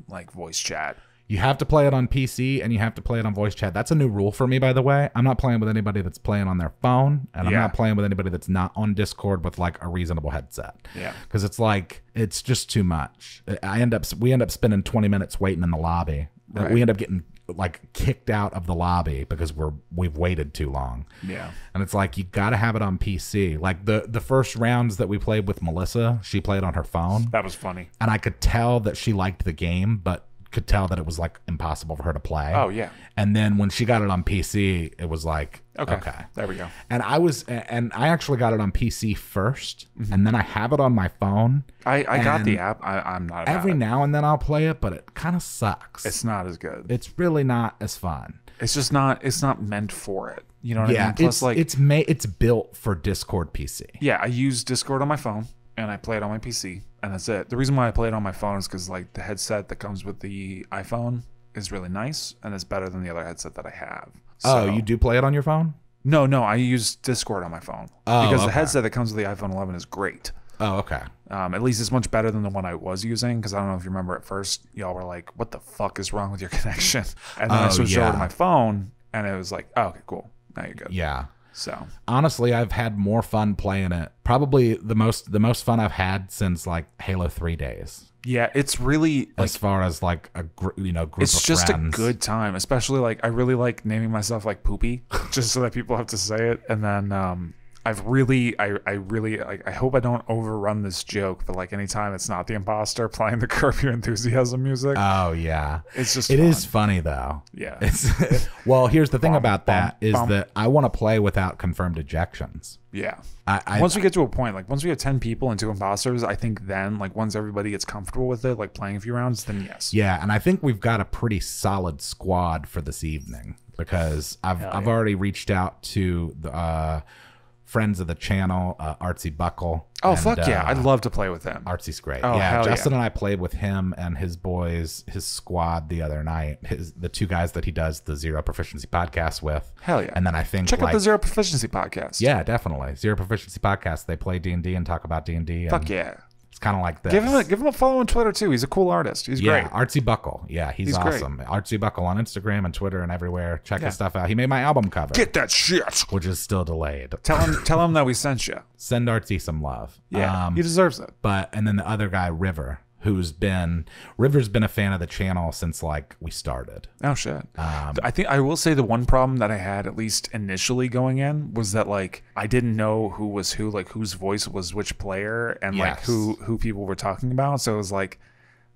like voice chat. You have to play it on PC and you have to play it on voice chat. That's a new rule for me, by the way. I'm not playing with anybody that's playing on their phone, and I'm not playing with anybody that's not on Discord with like a reasonable headset. Yeah, because it's like it's just too much. We end up spending 20 minutes waiting in the lobby. Right. We end up getting like kicked out of the lobby because we've waited too long. Yeah, and it's like you got to have it on PC. Like the first rounds that we played with Melissa, she played on her phone. That was funny, and I could tell that she liked the game, but could tell that it was like impossible for her to play. Oh yeah. And then when she got it on PC, it was like okay, there we go. And I actually got it on PC first, and then I have it on my phone. I got the app. I'm not every now and then I'll play it, but it kind of sucks. It's not as good. It's really not as fun. It's just not. It's not meant for it. You know what I mean? Plus, it's built for Discord PC. Yeah, I use Discord on my phone and I play it on my PC, and that's it. The reason why I play it on my phone is because like the headset that comes with the iPhone is really nice, and it's better than the other headset that I have. So, you do play it on your phone? No, I use Discord on my phone because the headset that comes with the iPhone 11 is great. Oh, okay. At least it's much better than the one I was using, because I don't know if you remember at first, y'all were like, what the fuck is wrong with your connection? And then I switched over to my phone, and it was like, oh, okay, cool. Now you're good. Yeah. So honestly, I've had more fun playing it. Probably the most fun I've had since like Halo 3 days. Yeah, it's really like, as far as like a group it's of just friends. A good time, especially like I really like naming myself like Poopy, just so that people have to say it. And then I really like, I hope I don't overrun this joke, but like anytime it's not the imposter playing the Curb Your Enthusiasm music. Oh yeah, it's just it fun. is funny though. Yeah, it's well. Here's the thing about that is that I want to play without confirmed ejections. Yeah, once we get to a point, like once we have 10 people and 2 imposters, I think then like once everybody gets comfortable with it, like playing a few rounds, then yes. Yeah, and I think we've got a pretty solid squad for this evening, because I've already reached out to the friends of the channel, Artsy Buckle. Oh, fuck yeah. I'd love to play with him. Artsy's great. Oh, yeah, Justin and I played with him and his boys, his squad the other night. The 2 guys that he does the Zero Proficiency podcast with. Hell yeah. And then I think check out the Zero Proficiency podcast. Yeah, definitely. Zero Proficiency podcast. They play D&D and talk about D&D. Fuck yeah. It's kind of like this. Give him a follow on Twitter too. He's a cool artist. He's great. Artsy Buckle. Yeah, he's awesome. Great. Artsy Buckle on Instagram and Twitter and everywhere. Check his stuff out. He made my album cover. Get that shit. Which is still delayed. Tell him that we sent you. Send Artsy some love. Yeah, he deserves it. And then the other guy, River's been a fan of the channel since like we started. Oh shit. I think I will say the one problem that I had, at least initially going in, was that like I didn't know who was who, like whose voice was which player, and like who people were talking about. So it was like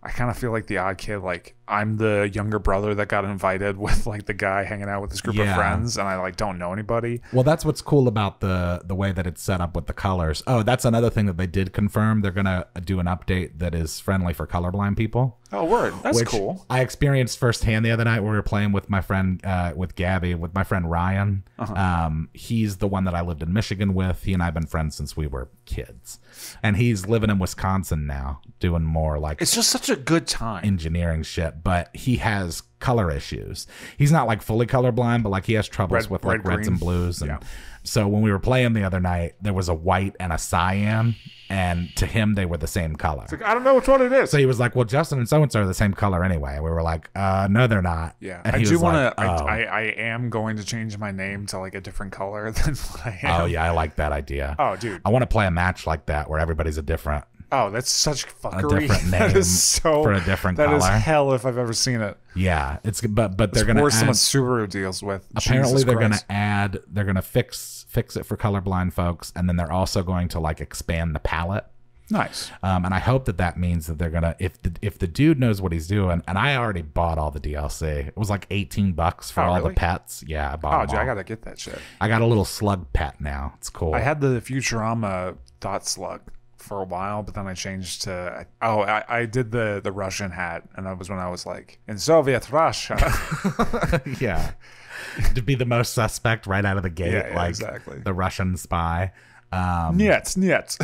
I kind of feel like the odd kid. Like I'm the younger brother that got invited with like the guy hanging out with his group of friends, and I like don't know anybody. Well, that's what's cool about the way that it's set up with the colors. Oh, that's another thing that they did confirm. They're gonna do an update that is friendly for colorblind people. Oh, word. That's cool. I experienced firsthand the other night when we were playing with my friend, with Gabby, with my friend Ryan. He's the one that I lived in Michigan with. He and I have been friends since we were kids. And he's living in Wisconsin now, doing more like... It's just such a good time. Engineering shit, but he has color issues. He's not like fully colorblind, but like he has troubles with like reds and blues. And so when we were playing the other night, there was a white and a cyan, and to him they were the same color. It's like, I don't know which one it is. So he was like, well, Justin and so-and-so are the same color anyway. And we were like, no, they're not. Yeah. And I do want to, I am going to change my name to like a different color than what I am. Oh yeah, I like that idea. Oh dude. I want to play a match like that where everybody's a different... Oh, that's such fuckery. A different name that is so, for a different color. That is hell if I've ever seen it. Yeah, it's but they're gonna worse than what Subaru deals with. Apparently, they're gonna fix it for colorblind folks, and then they're also going to like expand the palette. Nice. And I hope that means that they're gonna, if the dude knows what he's doing, and I already bought all the DLC. It was like $18 for all really? the pets. Yeah, I bought Oh, them dude, I all. gotta get that shit. I got a little slug pet now. It's cool. I had the Futurama Dot Slug for a while, but then I changed to I did the Russian hat, and that was when I was like in Soviet Russia. Yeah. To be the most suspect right out of the gate, Yeah, like exactly. the Russian spy. Niet.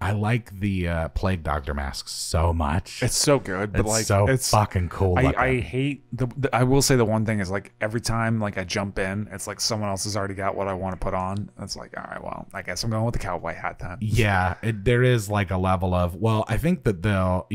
I like the Plague Doctor mask so much. It's so good, but It's like so it's fucking cool. I hate I will say the one thing is like every time like I jump in, it's like someone else has already got what I want to put on. It's like, all right, well, I guess I'm going with the cowboy hat then. Yeah, there is like a level of, well, I think that they'll,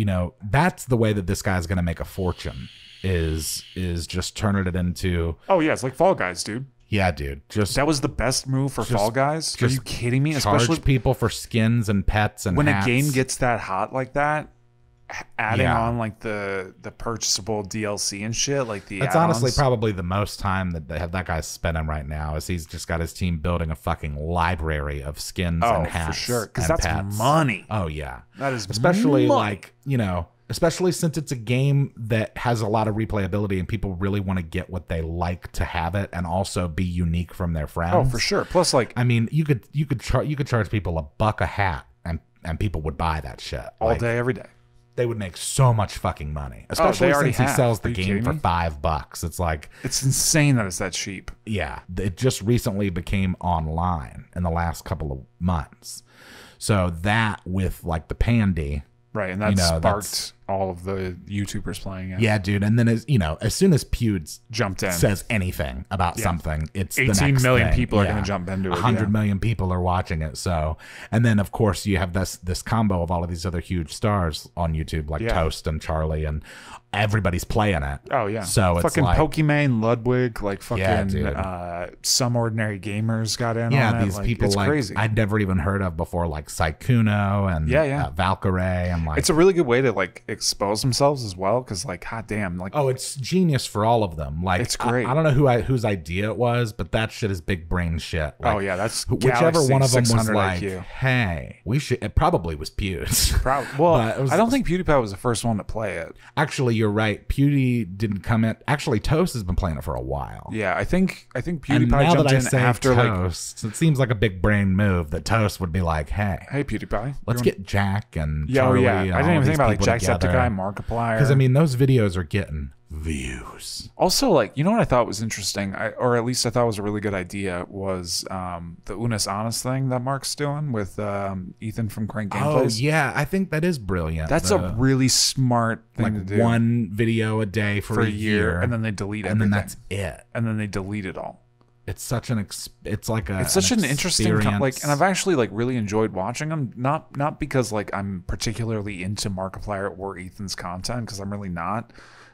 that's the way that this guy's going to make a fortune is just turning it into, Oh yeah, it's like Fall Guys, dude. yeah, dude, just That was the best move for Fall Guys. Are just you kidding me? charge Especially people for skins and pets and when hats. a game gets that hot like that, adding Yeah. on like the purchasable DLC and shit, like the That's add-ons. honestly probably the most time that guy's spending right now is he's just got his team building a fucking library of skins and for hats. sure, because and that's pets. money. Oh yeah. That is Especially money. like, especially since it's a game that has a lot of replayability and people really want to get what they like to have it and also be unique from their friends. Oh, for sure. Plus, like I mean, you could charge people $1 a hat and people would buy that shit all Like, day, every day. They would make so much fucking money, especially already since he have. sells the Are you game kidding for me? $5. It's like, It's insane that it's that cheap. yeah, it just recently became online in the last couple of months. So that with like the Pandy, Right, and that that's- sparked all of the YouTubers playing it. yeah, dude. And then as soon as Pewds Jumped in. says anything about something, it's the 18 next million thing. people are gonna jump into it, 100 yeah. million people are watching it. So, and then of course you have this combo of all of these other huge stars on YouTube like Yeah. Toast and Charlie, and everybody's playing it. Oh yeah. So it's fucking like, Pokimane, Ludwig, like Yeah, fucking dude. Some Ordinary Gamers got in yeah, on it. these Like, people it's like crazy. I'd never even heard of before, like Saikuno and Valkyrae, and like It's a really good way to like expose themselves as well, because like, hot damn, like oh, it's genius for all of them. Like It's great. I don't know whose idea it was, but that shit is big brain shit. Like, oh yeah, that's whichever Galaxy one of them was 600 like, IQ. hey, we should. It probably was Pewds. Well, But it was- I don't think PewDiePie was the first one to play it. Actually, you're right. Pewdie didn't come in. Actually, Toast has been playing it for a while. Yeah, I think And PewDiePie now jumped that I in say after like, Toast, it seems like a big brain move that Toast would be like, hey, hey PewDiePie, let's get Jack and yeah, Charlie. yeah. and I all didn't even of think these about like people Jacksepticeye, together. Markiplier. Because I mean, those videos are getting views. Also, like, you know what I thought was interesting, or at least I thought was a really good idea, was the Unis Honest thing that Mark's doing with Ethan from Crank Oh Gameplays. yeah, I think that is brilliant. That's a really smart thing to like do. one video a day for a year, and then they delete and everything. then that's it. And then they delete it all. It's such an it's like a It's such an interesting experience. like, and I've actually like really enjoyed watching them. Not because like I'm particularly into Markiplier or Ethan's content, because I'm really not.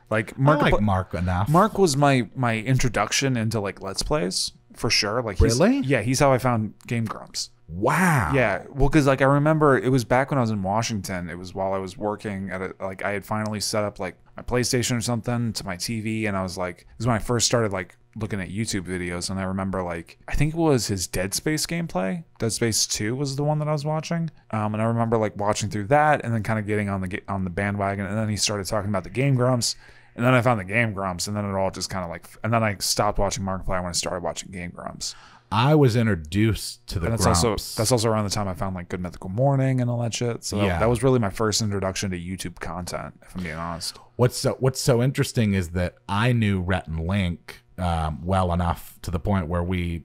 Like I like Mark enough. Mark was my introduction into like Let's Plays for sure. Like Really? Yeah, he's how I found Game Grumps. Wow. Yeah, well, because like I remember it was back when I was in Washington. It was while I was working at a, like I had finally set up like my PlayStation or something to my TV, and I was like, this is when I first started like looking at YouTube videos, and I remember like I think it was his Dead Space gameplay. Dead Space 2 was the one that I was watching, and I remember like watching through that, and then kind of getting on the bandwagon, and then he started talking about the Game Grumps. And then I found the Game Grumps, and then it all just kind of like, and then I stopped watching Markiplier when I started watching Game Grumps. I was introduced to the And Grumps. that's also around the time I found like Good Mythical Morning and all that shit. So Yeah. that was really my first introduction to YouTube content, if I'm being honest. What's so interesting is that I knew Rhett and Link well enough to the point where we,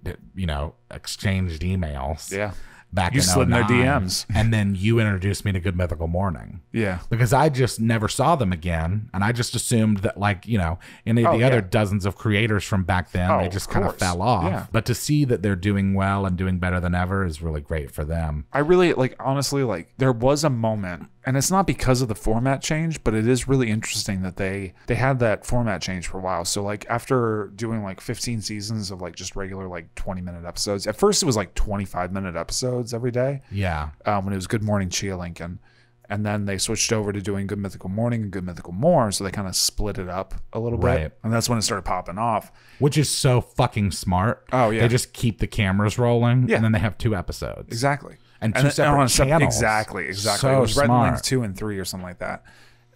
exchanged emails. Yeah. Back You in slid in their 09, DMs. and then you introduced me to Good Mythical Morning. Yeah. Because I just never saw them again, and I just assumed that, like, any of the other dozens of creators from back then, Oh, they just of kind of course. fell off. Yeah. But to see that they're doing well and doing better than ever is really great for them. I really like, honestly, like there was a moment, and it's not because of the format change, but it is really interesting that they had that format change for a while. So like after doing like 15 seasons of like just regular like 20-minute episodes, at first it was like 25-minute episodes every day. Yeah. When it was Good Morning Chia Lincoln. And then they switched over to doing Good Mythical Morning and Good Mythical More. So they kind of split it up a little Right. bit. And that's when it started popping off. Which is so fucking smart. Oh, yeah. They just keep the cameras rolling, Yeah. and then they have 2 episodes. Exactly. And then- two separate on a channels. Exactly. So it was Red smart. Link 2 and 3 or something like that.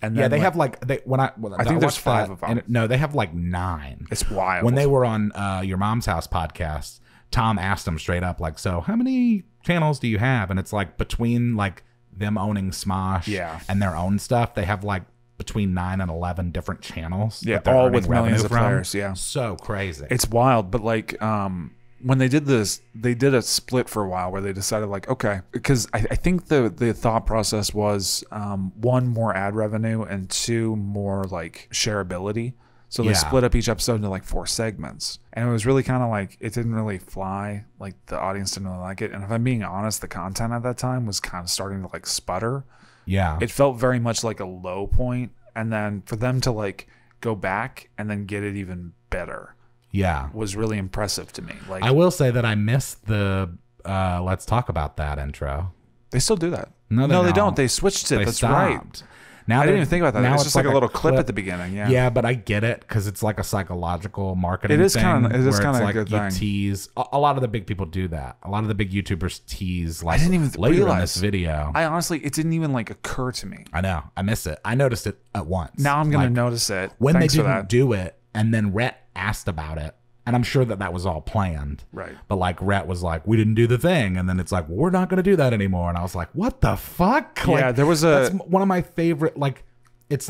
And then Yeah, they have like I think there's 5 of them. No, they have like 9. It's wild. When they were on Your Mom's House podcast, Tom asked them straight up, like, so how many channels do you have? And it's like between like them owning Smosh Yeah. and their own stuff, they have like between 9 and 11 different channels. Yeah, that they're all earning with millions revenue of from. players, yeah. So crazy. It's wild, but like when they did this, they did a split for a while where they decided like, okay, because I think the thought process was 1, more ad revenue, and 2, more like shareability. So they Yeah. split up each episode into like 4 segments, and it was really kind of like it didn't really fly. Like the audience didn't really like it, and if I'm being honest, the content at that time was kind of starting to like sputter. yeah. It felt very much like a low point, and then for them to like go back and then get it even better Yeah. was really impressive to me. Like I will say that I missed the let's talk about that intro. they still do that. No, they they don't. don't. They switched it. They That's stopped. right. Now I didn't they- even think about that. now It's just like a little clip at the beginning. Yeah. Yeah, but I get it because it's like a psychological marketing It is thing. kinda- it is where it's kinda a like good you thing. tease. A lot of the big people do that. A lot of the big YouTubers tease like didn't even later in realize. this video. I honestly, it didn't even like occur to me. I know. I miss it. I noticed it at once. Now I'm gonna Like, notice it. when Thanks they for didn't that. do it, and then Rhett asked about it, and I'm sure that was all planned. Right. But like Rhett was like, "We didn't do the thing," and then it's like, well, "We're not going to do that anymore." And I was like, "What the fuck?" Like, Yeah, there was that's a- one of my favorite. Like, it's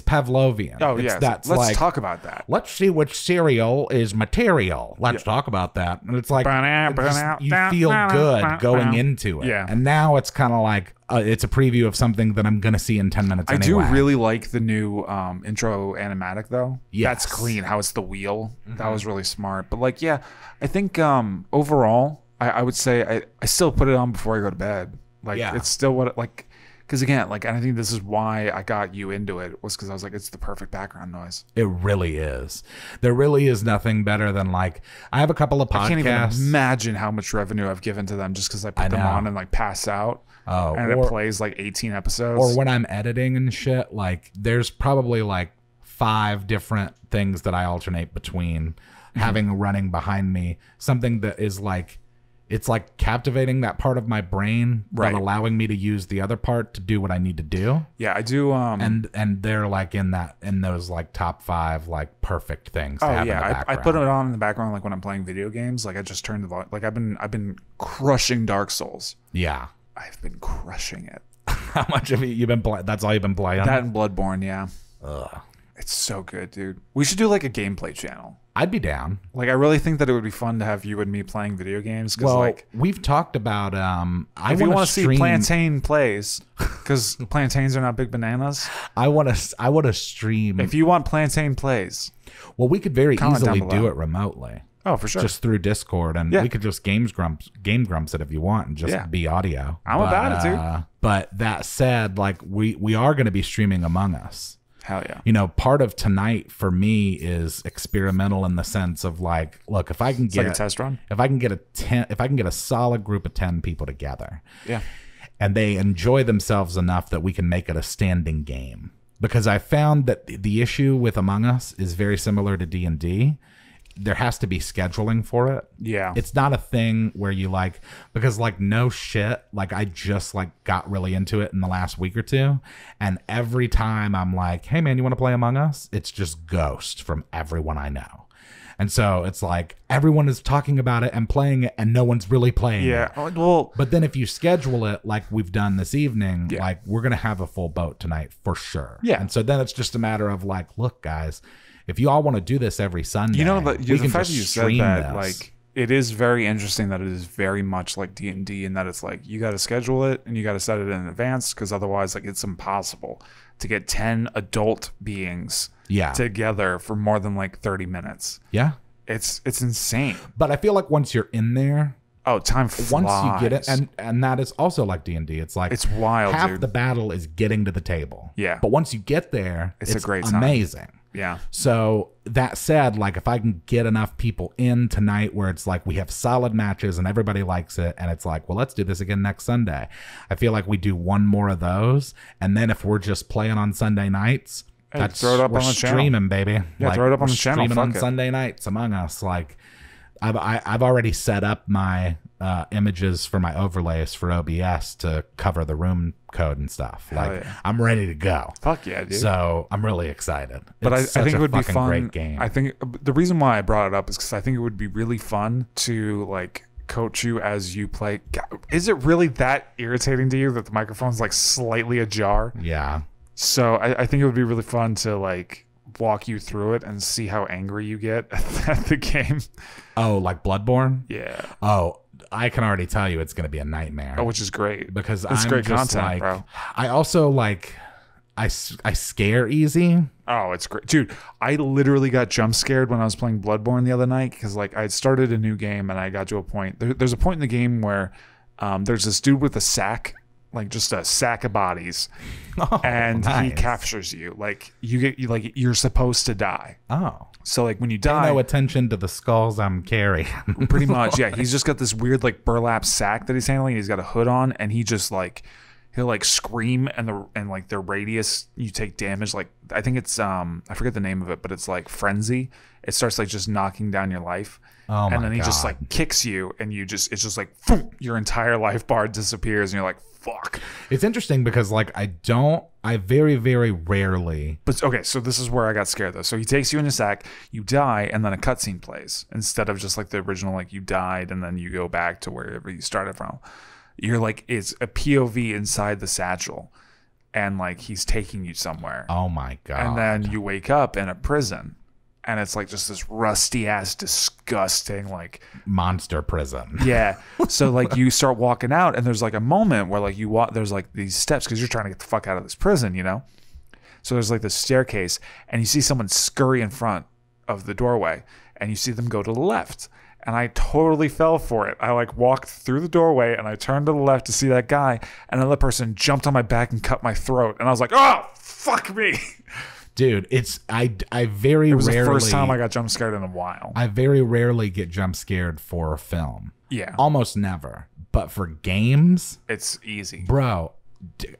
Pavlovian. Oh It's, yeah. that's Let's like, talk about that. let's see which cereal is material. Let's talk about that. And it's like you feel good going into it. Yeah. And now it's kind of like it's a preview of something that I'm gonna see in 10 minutes. I anyway. do really like the new intro animatic though. Yes. That's clean. How it's the wheel. That was really smart. But like, yeah, I think overall, I would say I still put it on before I go to bed. Like, Yeah. it's still what like, because again, like, and I think this is why I got you into it was because I was like, it's the perfect background noise. It really is. There really is nothing better than like I have a couple of podcasts. I can't even imagine how much revenue I've given to them just because I put them know. on and like pass out. Oh, and or- it plays like 18 episodes. or when I'm editing and shit, like there's probably like 5 different things that I alternate between having running behind me. Something that is like it's like captivating that part of my brain, Right. but allowing me to use the other part to do what I need to do. yeah, I do. And they're like in those like top 5 like perfect things to Oh have in the yeah, I background. put it on in the background like when I'm playing video games. Like I just turned the volume. Like I've been crushing Dark Souls. Yeah. I've been crushing it. How much of it you've been playing? That's all you've been playing? That and Bloodborne, yeah. Ugh. It's so good, dude. We should do like a gameplay channel. I'd be down. Like I really think that it would be fun to have you and me playing video games. Because Well, like we've talked about if you want to see Plantain plays, because plantains are not big bananas. I want to stream. If you want Plantain plays, Well, we could very Comment down easily do below. it remotely, oh for sure. just through Discord, and Yeah. we could just game grumps it if you want, and just Yeah. be audio. I'm about it, dude. But that said, like we are going to be streaming Among Us. Hell yeah. You know, part of tonight for me is experimental in the sense of like, look, if I can It's get like a test run. if I can get a solid group of 10 people together, Yeah. and they enjoy themselves enough that we can make it a standing game. Because I found that the issue with Among Us is very similar to D&D. There has to be scheduling for it. Yeah. It's not a thing where you like, because like no shit, like I just like got really into it in the last week or two. And every time I'm like, hey man, you want to play Among Us? It's just ghost from everyone I know. And so it's like everyone is talking about it and playing it and no one's really playing it. yeah. Oh, well, But then if you schedule it like we've done this evening, Yeah. like we're going to have a full boat tonight for sure. Yeah. And so then it's just a matter of like, look, guys, if you all want to do this every Sunday, you know, but we the can fact just that you said stream that, this. like, it is very interesting that it is very much like D&D in that it's like you got to schedule it and you got to set it in advance because otherwise, like, it's impossible to get 10 adult beings Yeah. together for more than like 30 minutes. Yeah. It's insane. But I feel like once you're in there, Oh, time flies. once you get it, and that is also like D&D. It's like It's wild, half dude. the battle is getting to the table. Yeah. But once you get there, It's a great time. amazing. Yeah. So that said, like if I can get enough people in tonight where it's like we have solid matches and everybody likes it and it's like, well, let's do this again next Sunday. I feel like we do one more of those. And then if we're just playing on Sunday nights, Hey, throw it up we're on the channel. streaming, baby. Yeah, throw it up on we're the channel. Streaming Fuck on it. Sunday nights Among Us. Like I've already set up my images for my overlays for OBS to cover the room code and stuff. Like, yeah. I'm ready to go. Fuck yeah, dude. So I'm really excited. But I It's such think a it would be fucking fun. Great game. I think the reason why I brought it up is because I think it would be really fun to like coach you as you play. God, is it really that irritating to you that the microphone's like slightly ajar? Yeah. So I think it would be really fun to like walk you through it and see how angry you get at the game. Oh, like Bloodborne? Yeah. Oh, I can already tell you it's going to be a nightmare. Oh, which is great. Because it's I'm great just content, like, bro. I also like, I scare easy. Oh, it's great. Dude, I literally got jump scared when I was playing Bloodborne the other night because like I had started a new game and I got to a point. There's a point in the game where there's this dude with a sack, like just a sack of bodies, Oh, and he nice. captures you. Like you're supposed to die. Oh. So like when you Pay die, no attention to the skulls I'm carrying. pretty much, yeah. He's just got this weird like burlap sack that he's handling. He's got a hood on, and he just like he'll like scream, and like the radius you take damage. Like I think it's I forget the name of it, but it's like frenzy. It starts like just knocking down your life. Oh my and then he just God. like kicks you, and it's just like phoom, your entire life bar disappears, and you're like, fuck. It's interesting because like I very, very rarely. But okay, so this is where I got scared though. So he takes you in a sack, you die, and then a cutscene plays instead of just like the original, like you died and then you go back to wherever you started from. You're like, it's a POV inside the satchel, and like he's taking you somewhere. Oh my God. And then you wake up in a prison, and it's like just this rusty ass, disgusting, like, monster prison. yeah. So like you start walking out, and there's like a moment where like you walk, there's like these steps because you're trying to get the fuck out of this prison, you know? So there's like this staircase, and you see someone scurry in front of the doorway, and you see them go to the left. And I totally fell for it. I like walked through the doorway, and I turned to the left to see that guy, and another person jumped on my back and cut my throat. And I was like, oh, fuck me. Dude, it's I very It was rarely. the first time I got jump scared in a while. I very rarely get jump scared for a film. Yeah. Almost never. But for games, It's easy. bro,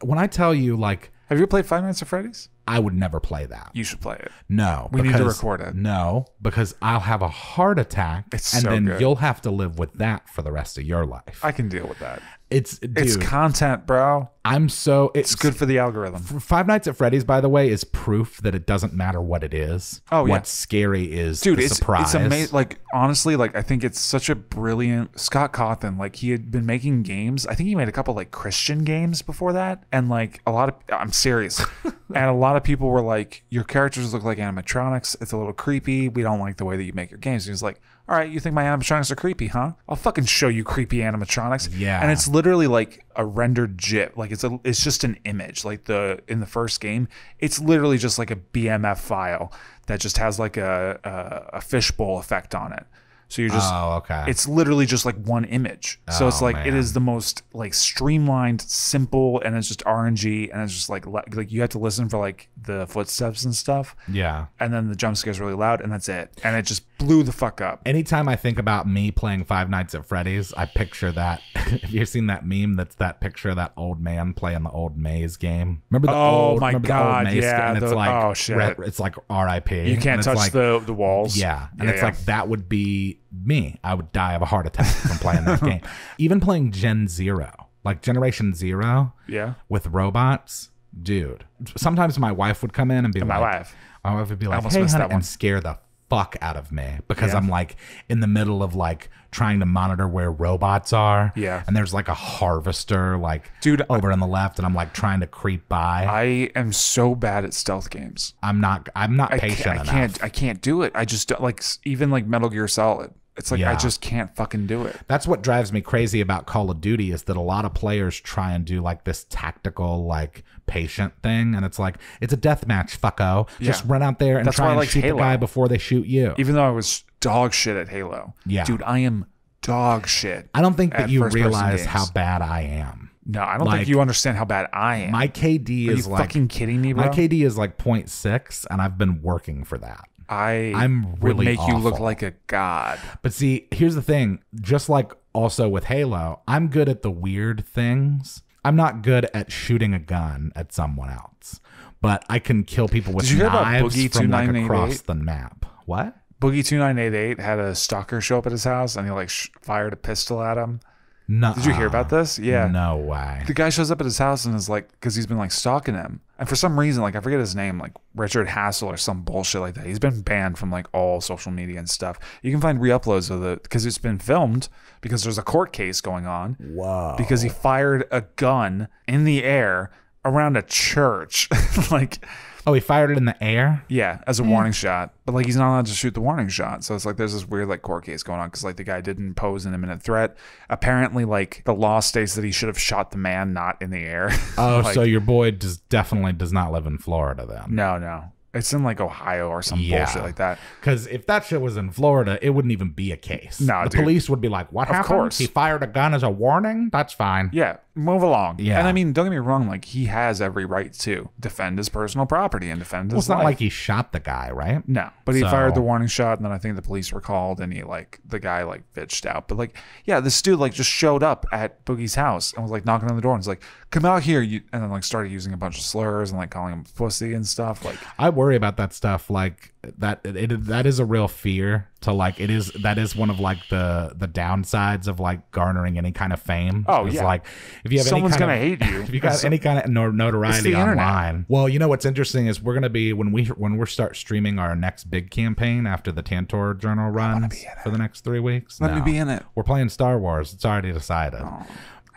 when I tell you, like, Have you played Five Nights at Freddy's? I would never play that. You should play it. No. We need to because- record it. No, because I'll have a heart attack, It's and so then good. you'll have to live with that for the rest of your life. I can deal with that. It's, dude, It's content, bro. I'm so... It's good for the algorithm. Five Nights at Freddy's, by the way, is proof that it doesn't matter what it is. Oh, yeah. What's scary is Dude, the it's surprise. amazing. Like, honestly, like, I think it's such a brilliant Scott Cawthon. Like, he had been making games. I think he made a couple like Christian games before that, and like a lot of, I'm serious, and a lot of people were like, your characters look like animatronics. It's a little creepy. We don't like the way that you make your games. And he was like, all right, you think my animatronics are creepy, huh? I'll fucking show you creepy animatronics. Yeah. And it's literally like a rendered GIF. Like it's just an image. Like in the first game, it's literally just like a BMF file that just has like a fishbowl effect on it. So you're just, Oh, okay. it's literally just like one image. So it's Oh, like, it man. is the most like streamlined, simple, and it's just RNG, and it's just like you have to listen for like the footsteps and stuff. Yeah. And then the jump scare is really loud, and that's it. And it just blew the fuck up. Anytime I think about me playing Five Nights at Freddy's, I picture that. Have you seen that meme? That's that picture of that old man playing the old maze game. Remember the Oh old? my remember God, the old maze yeah, game? And it's the- like, oh, shit. It's like R.I.P. You can't And it's touch like, the walls. Yeah, and Yeah, it's yeah. like that would be me. I would die of a heart attack from playing that game. Even playing Gen Zero, like Generation Zero, Yeah. with robots, dude. Sometimes my wife would come in and be My like, wife. my wife would be like, almost "Hey, missed honey," that one. and scare the fuck out of me because Yeah. I'm like in the middle of like trying to monitor where robots are. Yeah. and there's like a harvester like Dude, over on the left, and I'm like trying to creep by. I am so bad at stealth games. I'm not patient enough. I can't do it. I just don't, like even like Metal Gear Solid. It's like I Yeah. just can't fucking do it. That's what drives me crazy about Call of Duty is that a lot of players try and do like this tactical, like patient thing. And it's like, it's a deathmatch, fucko. Just Yeah. run out there and That's why try I and liked shoot Halo. the guy before they shoot you. Even though I was dog shit at Halo. Yeah. Dude, I am dog shit. I don't think that at you first-person realize games. how bad I am. No, I don't like, think you understand how bad I am. My KD Are is you like, fucking kidding me, bro? my KD is like 0.6, and I've been working for that. I'm would really make you look awful. like a god. But see, here's the thing. Just like also with Halo, I'm good at the weird things. I'm not good at shooting a gun at someone else. But I can kill people with Did you hear about knives Boogie from like 2988? across the map. What? Boogie 2988 had a stalker show up at his house, and he like fired a pistol at him. No. Did you hear about this? Yeah. No way. The guy shows up at his house and is like, because he's been like stalking him, and for some reason, like I forget his name, like Richard Hassel or some bullshit like that. He's been banned from like all social media and stuff. You can find re-uploads of it because it's been filmed because there's a court case going on. Whoa. Because he fired a gun in the air around a church, like. Oh, he fired it in the air? Yeah, as a warning shot. But like he's not allowed to shoot the warning shot. So it's like there's this weird like court case going on because like the guy didn't pose an imminent threat. Apparently like the law states that he should have shot the man not in the air. Oh, Like, so your boy definitely does not live in Florida then. no. It's in like Ohio or some Yeah. bullshit like that. Because if that shit was in Florida, it wouldn't even be a case. No, the dude. police would be like, what happened? course. He fired a gun as a warning? That's fine. Yeah, move along. Yeah. And I mean, don't get me wrong, like he has every right to defend his personal property and defend Well, his it's not life. like he shot the guy, right? No, but he So- fired the warning shot, and then I think the police were called, and the guy like bitched out. But like, yeah, this dude like just showed up at Boogie's house and was like knocking on the door and was like, "Come out here!" And then like started using a bunch of slurs and like calling him pussy and stuff. Like, I worry about that stuff. Like that is a real fear to like. That is one of like the downsides of like garnering any kind of fame. Oh, It's yeah. like if you have Someone's any kind gonna of, hate you. if you got any kind of It's notoriety the internet. online. Well, you know what's interesting is we're gonna be when we start streaming our next big campaign after the Tantor Journal runs for the next 3 weeks. Let me be in it. We're playing Star Wars. It's already decided.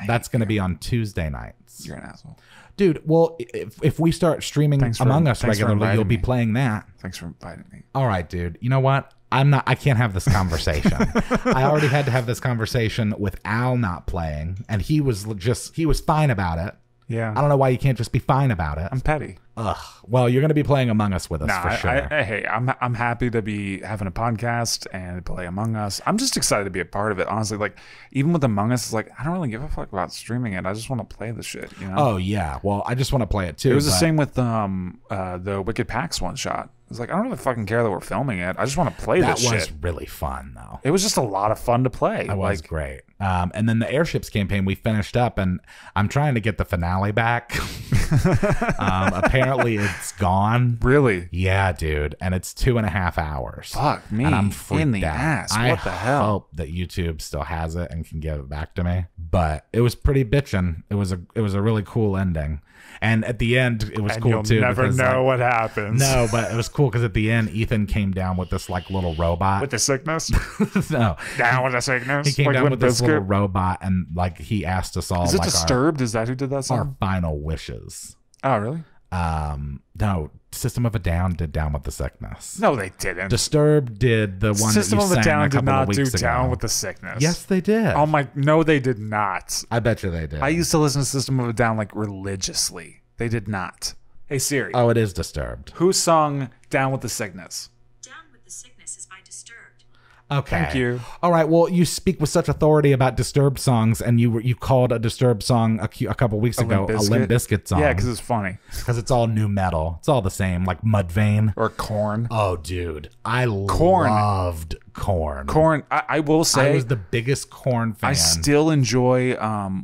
That's going to be on Tuesday nights. You're an asshole. Dude, well, if we start streaming Among Us thanks for regularly, you'll inviting be me. playing that. Thanks for inviting me. All right, dude. You know what? I can't have this conversation. I already had to have this conversation with Al not playing, and he was fine about it. Yeah, I don't know why you can't just be fine about it. I'm petty. Ugh. Well, you're going to be playing Among Us with us Nah, for sure. hey, I'm happy to be having a podcast and play Among Us. I'm just excited to be a part of it. Honestly, like even with Among Us, it's like I don't really give a fuck about streaming it. I just want to play the shit. You know? Oh yeah. Well, I just want to play it too. It was the but- same with the Wicked PAX one shot. It's like I don't really fucking care that we're filming it. I just want to play That this was shit. really fun though. It was just a lot of fun to play. That was Like, great. And then the airships campaign we finished up, and I'm trying to get the finale back. Apparently it's gone. really? Yeah, dude. And it's 2.5 hours. Fuck me And I'm freaked in the out. ass. I What the hell? hope that YouTube still has it and can give it back to me. But it was pretty bitchin'. It was a really cool ending. And at the end, it was And cool you'll too. never because, know like, what happens. No, but it was cool because at the end, Ethan came down with this like little robot. With the sickness? No, Down with the sickness? he came Like down Limp with this little Bizkit? robot, and like he asked us all Is it like Disturbed? Is that who did that our song? final wishes. Oh, really? No, System of a Down did Down with the Sickness. No, they didn't. Disturbed did the one System that of you a sang Down a did couple of not do weeks ago. Down with the Sickness. Yes, they did. Oh my, no, they did not. I bet you they did. I used to listen to System of a Down like religiously. They did not. Hey Siri, Oh, it is Disturbed. who sung Down with the Sickness? Down with the Sickness is by Disturbed. Okay. Thank you. All right. Well, you speak with such authority about Disturbed songs, and you called a Disturbed song a couple weeks ago a Limp Bizkit song. Yeah, because it's funny. because it's all new metal. It's all the same, like Mudvayne. Or Korn. Oh, dude, I Korn. loved Korn. Korn. I will say I was the biggest Korn fan. I still enjoy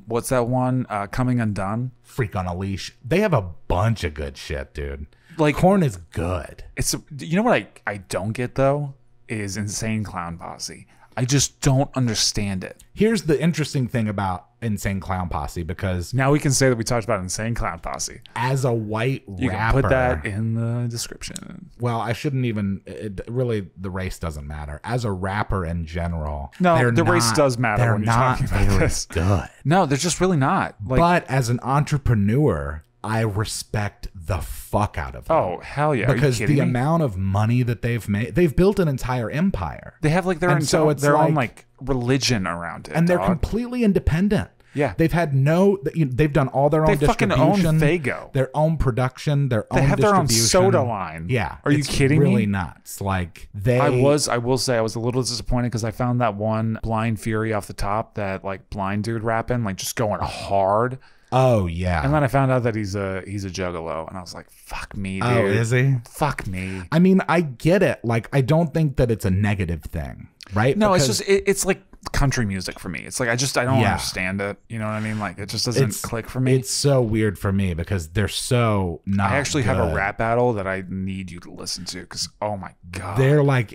what's that one? Coming Undone. Freak on a Leash. They have a bunch of good shit, dude. Like Korn is good. it's you know what I don't get though is Insane Clown Posse. I just don't understand it. Here's the interesting thing about Insane Clown Posse, because Now we can say that we talked about Insane Clown Posse. as a white You rapper, can put that in the description. well, I shouldn't even. Really, the race doesn't matter. As a rapper in general, No, they're the race not- does matter They're when you're not talking about very this. good. No, they're just really not. Like, But as an entrepreneur, I respect the fuck out of them. oh hell yeah! because Are you the kidding me? amount of money that they've made, they've built an entire empire, They have like their And own, so it's their own like- like religion around it, and they're dog. completely independent. Yeah. they've had they've done all their own They fucking own distribution, Faygo. their own production, their They own have their own distribution. soda line. Yeah, Are you it's kidding me? really nuts. Like they, I will say I was a little disappointed because I found that one Blind Fury off the top, that like blind dude rapping, like just going hard. Oh yeah. And then I found out that he's a juggalo, and I was like, "Fuck me, dude! Oh, is he? Fuck me!" I mean, I get it. Like, I don't think that it's a negative thing, right? No, Because it's just it's like country music for me. It's like I don't Yeah. understand it. You know what I mean? Like it just doesn't click for me. It's so weird for me because they're so not I actually have a good. rap battle that I need you to listen to because oh my god, They're like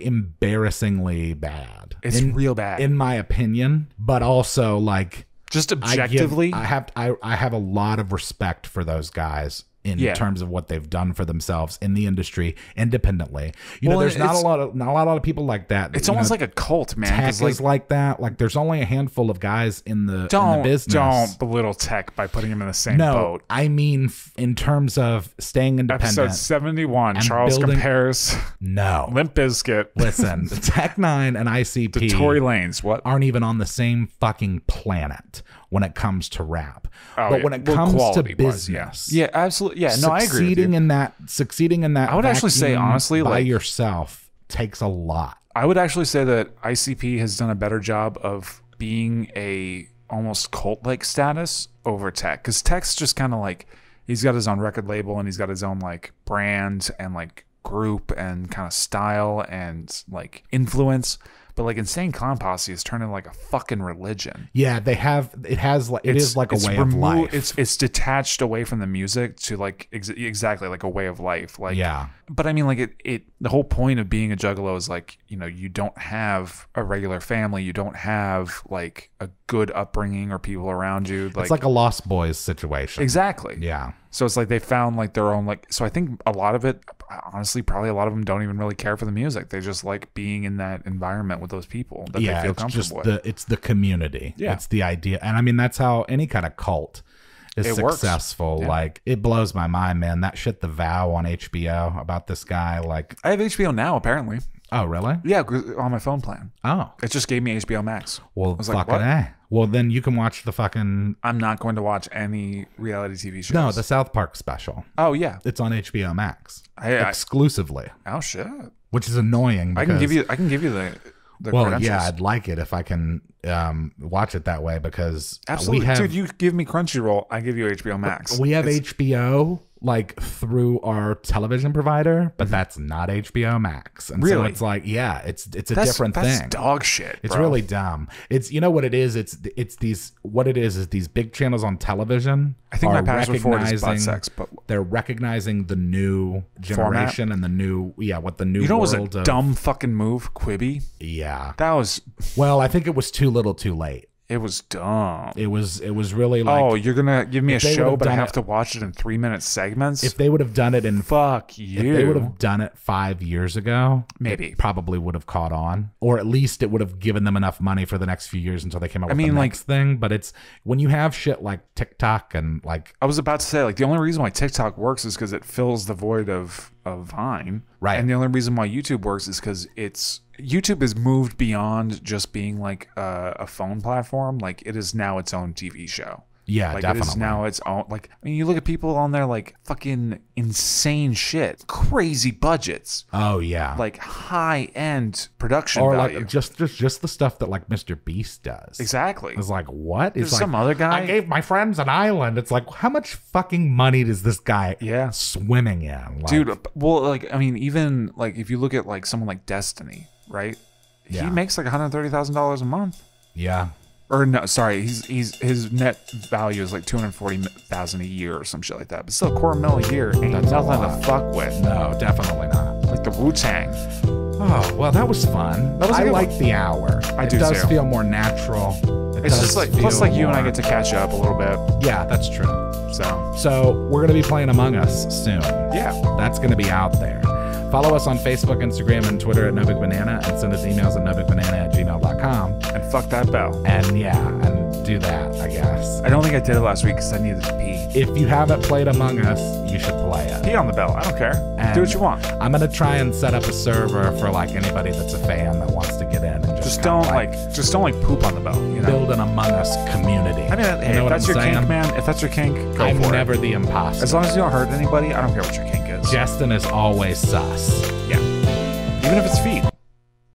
embarrassingly bad. it's real bad. in my opinion, but also like just objectively, I have a lot of respect for those guys in Yeah. terms of what they've done for themselves in the industry independently. You know, Well, there's not a it's- lot of people like that. it's You almost know, like a cult, man. tech 'cause, is like that. Like there's only a handful of guys in the don't business. don't belittle tech by putting him in the same No, boat. I mean in terms of staying independent. Episode 71, and Charles building- compares No. Limp Bizkit Listen, Tech Nine and ICP to Tory Lanez. What? aren't even on the same fucking planet when it comes to rap. Oh, but yeah. when it Well, comes to quality-wise, business, yeah, absolutely. Yeah, no, I agree with you. Succeeding in that I would actually say, vacuum honestly, by like- yourself takes a lot. I would actually say that ICP has done a better job of being a almost cult-like status over Tech, because Tech's just kind of like he's got his own record label and he's got his own like brand and like group and kind of style and like influence. But like Insane Clown Posse has turned into like a fucking religion. Yeah, it is like a way of life. It's detached away from the music to like exactly like a way of life. Like yeah. But I mean, like the whole point of being a juggalo is like, you know, you don't have a regular family, you don't have like a good upbringing or people around you. Like, It's like a Lost Boys situation. exactly. Yeah. So it's like they found like their own like. So I think a lot of it, honestly, probably a lot of them don't even really care for the music. They just like being in that environment with those people that they feel it's just comfortable with. it's the community. Yeah. It's the idea. And I mean that's how any kind of cult is It works. successful. Yeah. Like it blows my mind, man. That shit The Vow on HBO about this guy like I have HBO now, apparently. oh really? Yeah, on my phone plan. Oh. It just gave me HBO Max. Well, I was like, fucking what? A. Well, then you can watch the fucking I'm not going to watch any reality TV shows. no, the South Park special. Oh yeah. It's on HBO Max I- exclusively, Oh shit. which is annoying. I can give because- you the Well, credentials. yeah, I'd like it if I can watch it that way because Absolutely. we have Dude, you give me Crunchyroll, I give you HBO Max. we have It's- HBO like through our television provider, but that's not HBO Max. And so Really? it's like, yeah, it's a that's different that's thing. dog shit. It's bro. really dumb. It's you know what it is. It's these what it is these big channels on television. I think my are password for it is butt recognizing- sex, but they're recognizing the new generation and the new what the new you know what was world a of, dumb fucking move? Quibi. yeah. That was Well, I think it was too little, too late. it was dumb. It was really like Oh, you're gonna give me a if they show, would've but I done have it- to watch it in 3-minute segments. if they would have done it in Fuck if you. they would have done it 5 years ago, Maybe. it probably would have caught on, or at least it would have given them enough money for the next few years until they came out with mean, the like- next thing. But it's when you have shit like TikTok and like I was about to say, like, the only reason why TikTok works is because it fills the void of Vine. Right. And the only reason why YouTube works is because YouTube has moved beyond just being like a phone platform. Like, it is now its own TV show. yeah, Like, definitely. it is now its own. Like, I mean, you look at people on there, like, fucking insane shit, crazy budgets, Oh yeah, like high end production or value. like just the stuff that like Mr. Beast does. Exactly. It's like what? There's It's like, some other guy- I gave my friends an island. It's like how much fucking money does this guy Yeah. swimming in? Like, Dude, well, like, I mean, even like if you look at like someone like Destiny, right? Yeah. He makes like $130,000 a month. yeah. Or no, sorry, he's his net value is like $240,000 a year or some shit like that. But still, $250,000 a year ain't That's a nothing lot. to fuck with. No, definitely not. Like the Wu-Tang. Oh well, that was fun. That was a I good like the hour. I it do does too. feel more natural. It It's does just like plus feel like you and I more- get to catch up a little bit. Yeah, that's true. So So we're gonna be playing Among Us soon. yeah. That's gonna be out there. Follow us on Facebook, Instagram, and Twitter at NoBigBanana, and send us emails at nobigbanana@gmail.com. And fuck that bell. And yeah, and do that, I guess. I don't think I did it last week because I needed to pee. If you haven't played Among Us, you should play it. Pee on the bell. I don't care. And Do what you want. I'm gonna try and set up a server for like anybody that's a fan that wants to get in and Just kinda, don't like poop on the bell. You know. build an Among Us community. I mean, hey, you know if what that's I'm your saying? kink, man. If that's your kink, go I'm for never it. the imposter. As long as you don't hurt anybody, I don't care what your kink is. Justin is always sus. Yeah. Even if it's feet.